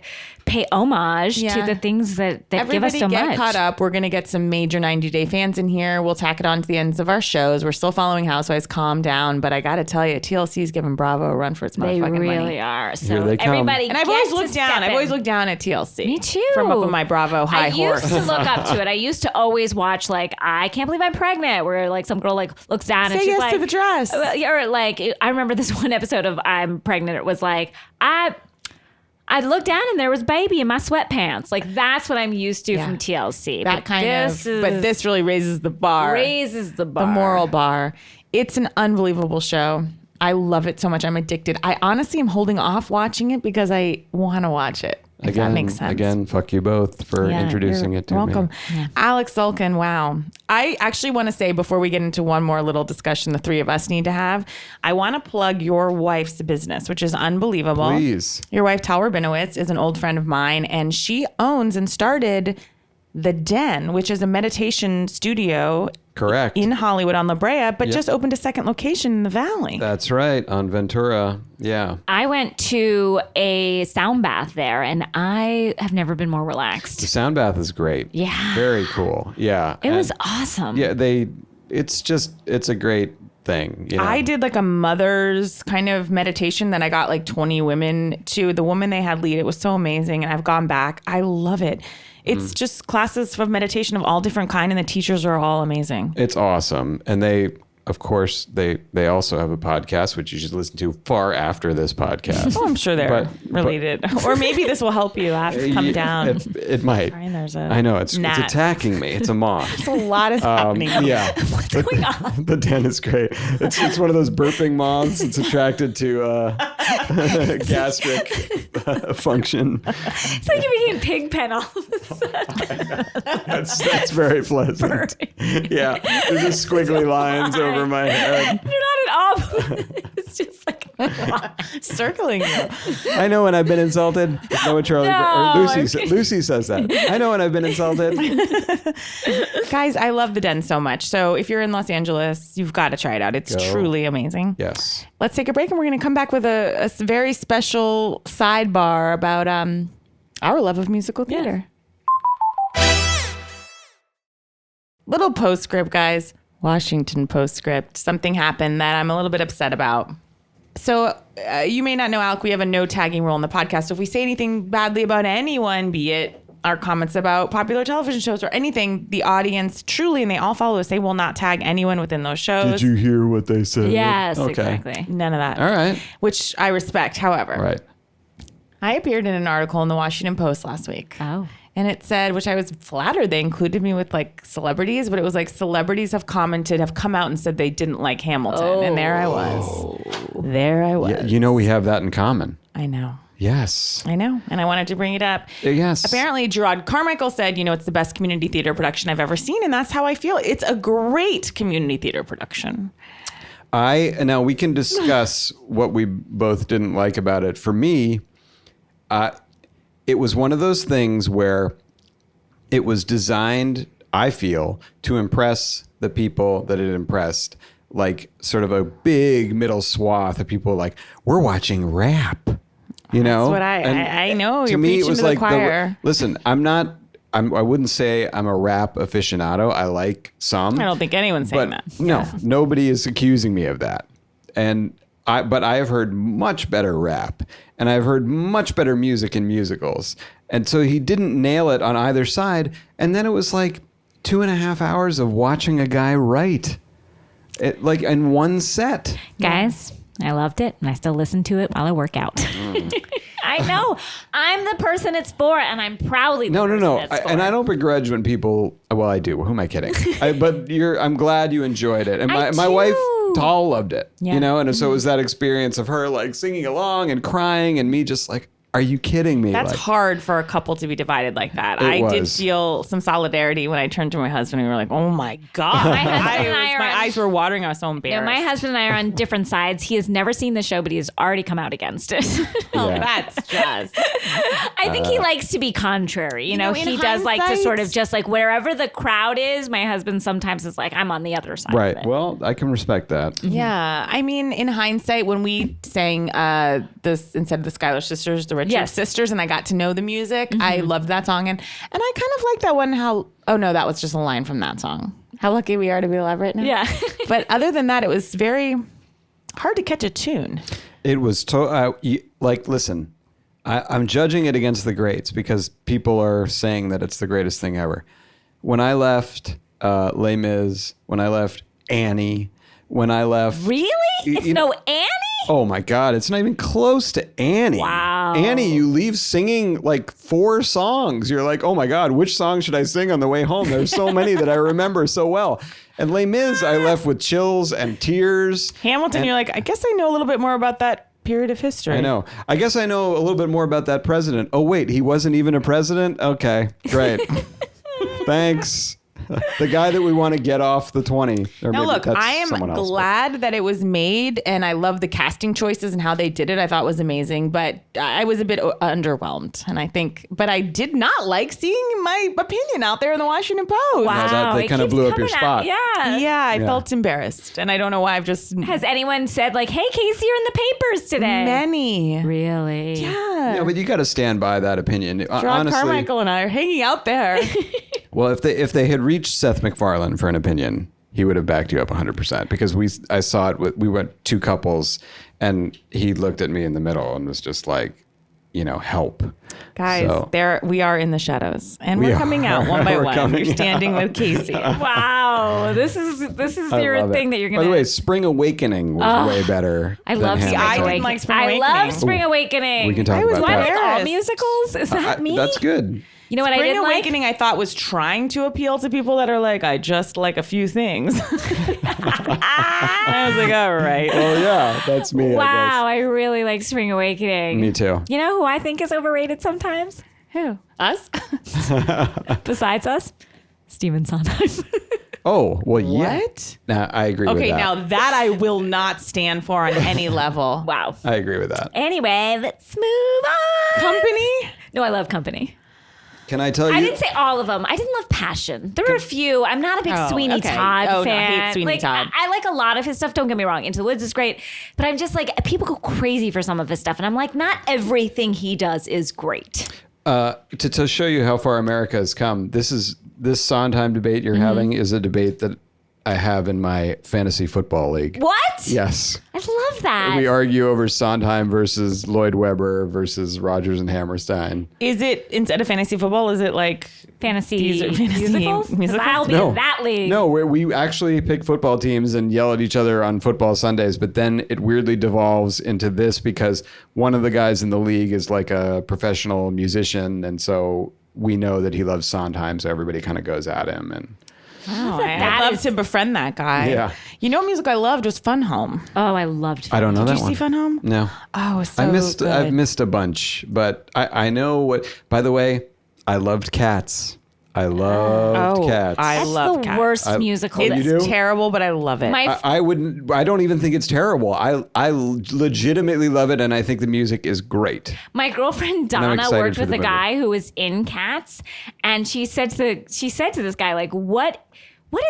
pay homage to the things that give us so Everybody much. get caught up. We're going to get some major 90-day fans in here. We'll tack it on to the ends of our shows. We're still following Housewives. Calm down. But I got to tell you, TLC's giving Bravo a run for its They motherfucking really money. are. Here So they come. everybody, And I've get always to looked down. step I've in. always looked down at TLC. Me too. From up with my Bravo high I horse. used to look up to it. I used to always watch like I Can't Believe I'm Pregnant, where like some girl like looks down and Say she's yes like to the dress. or like I remember this one episode of I'm Pregnant. It was like I looked down and there was baby in my sweatpants. Like that's what I'm used to from TLC. That But kind this of. But this really raises the bar. raises the bar. The moral bar. It's an unbelievable show. I love it so much. I'm addicted. I honestly am holding off watching it because I want to watch it. If that makes sense. Again, fuck you both for introducing it to welcome. me. Alex Sulkin, wow. I actually want to say before we get into one more little discussion the three of us need to have, I want to plug your wife's business, which is unbelievable. Please. Your wife, Tal Rabinowitz, is an old friend of mine, and she owns and started The Den, which is a meditation studio Correct. in Hollywood on La Brea, but just opened a second location in the Valley. That's right. On Ventura. Yeah. I went to a sound bath there and I have never been more relaxed. The sound bath is great. Yeah. Very cool. Yeah. It was awesome. Yeah, it's a great thing. You know? I did like a mother's kind of meditation that I got like 20 women to. The woman they had lead, it was so amazing. And I've gone back. I love it. It's just classes of meditation of all different kind, and the teachers are all amazing. It's awesome. And they, of course, they also have a podcast, which you should listen to far after this podcast. Oh, I'm sure they're related. Or maybe this will help you come down. It might. Brian, there's a I know, it's gnat. attacking me. It's a moth. It's a lot is happening. Yeah. What's going on? The den is great. It's one of those burping moths. It's attracted to gastric function. It's like you became Pigpen all of a sudden. That's very pleasant. Yeah. There's just squiggly lines over my head. You're not at all. It's just like Circling you. I know when I've been insulted. Is that what Charlie No, or Lucy says that. I know when I've been insulted. Guys, I love The Den so much. So if you're in Los Angeles, you've got to try it out. It's truly amazing. Yes. Let's take a break and we're going to come back with a very special sidebar about our love of musical theater. Little postscript, guys. Washington postscript. Something happened that I'm a little bit upset about. So you may not know, Alec, we have a no tagging rule in the podcast. So if we say anything badly about anyone, be it our comments about popular television shows or anything, the audience truly, and they all follow us, they will not tag anyone within those shows. Did you hear what they said? Yes, Okay. exactly. None of that. All right. Which I respect. However, Right. I appeared in an article in the Washington Post last week. Oh. And it said, which I was flattered they included me with like celebrities, but it was like celebrities have come out and said they didn't like Hamilton. And there I was. There I was. Yeah, you know we have that in common. I know. Yes. I know. And I wanted to bring it up. Yes. Apparently, Gerard Carmichael said, it's the best community theater production I've ever seen. And that's how I feel. It's a great community theater production. Now we can discuss what we both didn't like about it. For me, it was one of those things where it was designed, I feel, to impress the people that it impressed. Like sort of a big middle swath of people like, we're watching rap, That's what I know. You're preaching to the choir. Listen, I wouldn't say I'm a rap aficionado. I like some. I don't think anyone's saying that. No, nobody is accusing me of that. But I have heard much better rap, and I've heard much better music in musicals. And so he didn't nail it on either side. And then it was like 2.5 hours of watching a guy write, like in one set. Guys, I loved it, and I still listen to it while I work out. I know. I'm the person it's for, and I'm proudly the person it's for. And I don't begrudge when people. Well, I do. Who am I kidding? But I'm glad you enjoyed it, and my wife Tal loved it. Yeah. And so it was that experience of her like singing along and crying, and me just like, are you kidding me? That's hard for a couple to be divided like that. It did was. feel some solidarity when I turned to my husband and we were like, oh my God. My eyes were watering. I was so embarrassed. My husband and I are on different sides. He has never seen the show, but he has already come out against it. Yeah. That's just. I I think he likes to be contrary. You know, in he does like to hindsight- sort of just like wherever the crowd is. My husband sometimes is like, I'm on the other side. Right. Of it. Well, I can respect that. Yeah, I mean, in hindsight, when we sang this instead of the Schuyler Sisters, the Richards Yes. Sisters, and I got to know the music, I loved that song, and I kind of like that one. Oh no, that was just a line from that song. How lucky we are to be alive right now. Yeah. But other than that, it was very hard to catch a tune. It was listen, I'm judging it against the greats because people are saying that it's the greatest thing ever. When I left Les Mis, when I left Annie, when I left... Really? It's no Annie? Oh my God, it's not even close to Annie. Wow. Annie, you leave singing like 4 songs. You're like, oh my God, which song should I sing on the way home? There's so many that I remember so well. And Les Mis, I left with chills and tears. Hamilton, you're like, I guess I know a little bit more about that period of history. I know. I guess I know a little bit more about that president. Oh, wait, he wasn't even a president? Okay, great. Thanks. The guy that we want to get off the 20. Or Now maybe look, that's I am someone else, but- glad that it was made, and I love the casting choices and how they did it. I thought was amazing, but I was a bit underwhelmed, and but I did not like seeing my opinion out there in the Washington Post. Wow. they it kind of keeps blew up your coming out. spot. Yeah. Yeah, I felt embarrassed, and I don't know why. I've just Has anyone said like, hey, Casey, you're in the papers today? many. Really? Yeah. Yeah, but you got to stand by that opinion. John Honestly, Carmichael and I are hanging out there. well, if they had reached Seth MacFarlane for an opinion, he would have backed you up 100% because I saw it. We went 2 couples, and he looked at me in the middle and was just like, help. Guys, So- we are in the shadows, and We we're are. coming out one by We're one. coming We're standing out. with Casey. Wow. This is I your love thing it. that you're By going the to... way, Spring Awakening was way better. I than love Spring Hamilton. I didn't Awakening. like Spring I Awakening. love Spring Awakening. We can talk I was about Why, that. like all embarrassed. musicals? Is that me? That's good. You know what I Spring didn't like? Awakening, I thought, was trying to appeal to people that are like, I just like a few things. I was like, all right. Oh yeah, that's me. Wow, I really like Spring I Awakening. guess. Me too. You know who I think is overrated sometimes? Who? Us? Besides us? Steven Sondheim. Oh well, yeah. What? Nah, I agree with that. Okay, now that I will not stand for on any level. Wow. I agree with that. Anyway, let's move on. Company? No, I love Company. Can I tell you? I didn't say all of them. I didn't love Passion. There were a few. I'm not a big Oh, Sweeney okay. Todd Oh, no, I fan. hate Sweeney like, Todd. I like a lot of his stuff. Don't get me wrong. Into the Woods is great. But I'm just like, people go crazy for some of his stuff. And I'm like, not everything he does is great. to show you how far America has come, this Sondheim debate you're having is a debate that I have in my fantasy football league. What? Yes. I love that. We argue over Sondheim versus Lloyd Webber versus Rodgers and Hammerstein. Is it, instead of fantasy football, is it like fantasy These are fantasy musicals? 'Cause musicals? I'll be in that league. No, we actually pick football teams and yell at each other on football Sundays, but then it weirdly devolves into this because one of the guys in the league is like a professional musician, and so we know that he loves Sondheim, so everybody kind of goes at him. And Oh, That I'd love is- to befriend that guy. Yeah. You know, what music I loved was Fun Home. Oh, I loved I don't know Did that you one. see Fun Home? No. Oh, it was so I've good. missed a bunch, but I know what. By the way, I loved Cats. I loved Cats. I That's love the Cats. worst musical. You It's do? terrible, but I love it. My I don't even think it's terrible. I legitimately love it, and I think the music is great. My girlfriend I'm Donna excited worked for with the a movie. guy who was in Cats, and she said to this guy, like, what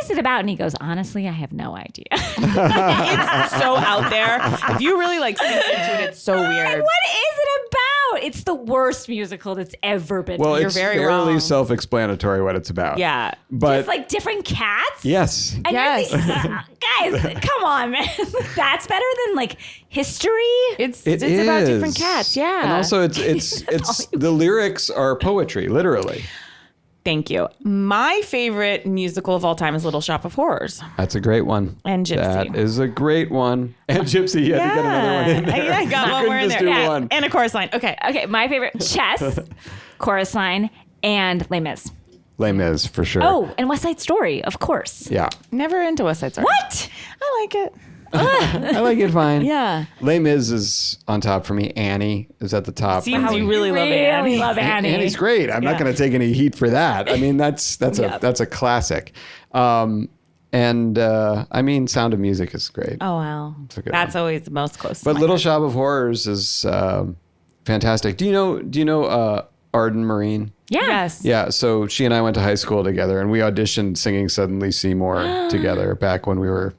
is it about? And he goes, honestly, I have no idea. It's so out there. If you really like sink into it, it's so What weird. is it about? It's the worst musical that's ever been Well, made. it's very fairly wrong. self-explanatory what it's about. Yeah. but It's like different cats. yes, And Yes. you're guys, come on, man. That's better than like history. It's it about is. different cats. Yeah. and also it's the lyrics are poetry, literally. Thank you. My favorite musical of all time is Little Shop of Horrors. That's a great one. And Gypsy. That is a great one. And Gypsy, you had to get another one in there. I got You one more couldn't in just there. do Yeah. one. And a chorus line. Okay. Okay, my favorite, Chess, Chorus Line, and Les Mis. Les Mis, for sure. Oh, and West Side Story, of course. Yeah. Never into West Side Story. What? I like it. I like it fine. Yeah. Les Mis is on top for me. Annie is at the top. Seems you really love Annie. love Annie. Annie's great. I'm not Yeah. going to take any heat for that. I mean, that's a classic. I mean, Sound of Music is great. Oh, wow. a good That's always the most close. But to my Little heart. Shop of Horrors is fantastic. Do you know Arden Marine? Yeah. Yes. Yeah, so she and I went to high school together, and we auditioned singing Suddenly Seymour together back when we were,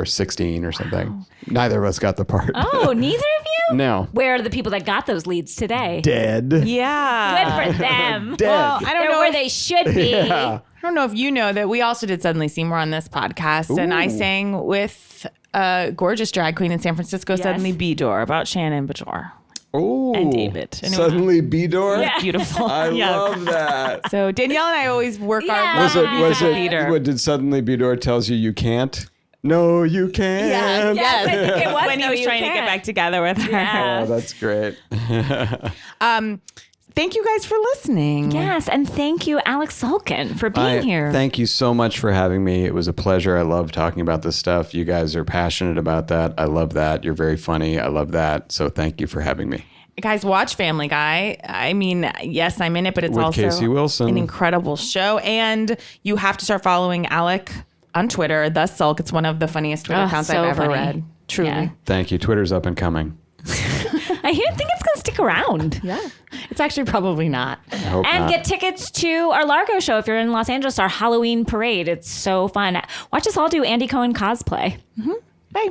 16 or something. Wow. Neither of us got the part. Oh, neither of you? No. Where are the people that got those leads today? Dead. Yeah. Good for them. Dead. Well, I don't They're know where if- they should be. Yeah. I don't know if you know that we also did Suddenly Seymour on this podcast, and I Ooh. sang with a gorgeous drag queen in San Francisco, Suddenly Bidor, about Shannon Bidor. Oh, And David. Anyway. Suddenly Bidor? Yeah. Beautiful. I Yeah. love that. So Danielle and I always work Yeah. our Was musical it, theater. what did Suddenly Bidor tells you can't? No, you can't. Yes, I think it was. when he No, was you trying to get can't. back together with her. Yeah. Oh, that's great. Thank you guys for listening. Yes, and thank you, Alec Sulkin, for being here. Thank you so much for having me. It was a pleasure. I love talking about this stuff. You guys are passionate about that. I love that. You're very funny. I love that. So thank you for having me. Guys, watch Family Guy. I mean, yes, I'm in it, but it's With also Casey Wilson. an incredible show. And you have to start following Alec on Twitter, The Sulk. It's one of the funniest Twitter accounts so I've ever funny. read. Truly. Yeah. Thank you. Twitter's up and coming. I think it's going to stick around. Yeah. It's actually probably not. I hope And not. get tickets to our Largo show if you're in Los Angeles, our Halloween parade. It's so fun. Watch us all do Andy Cohen cosplay. Bye.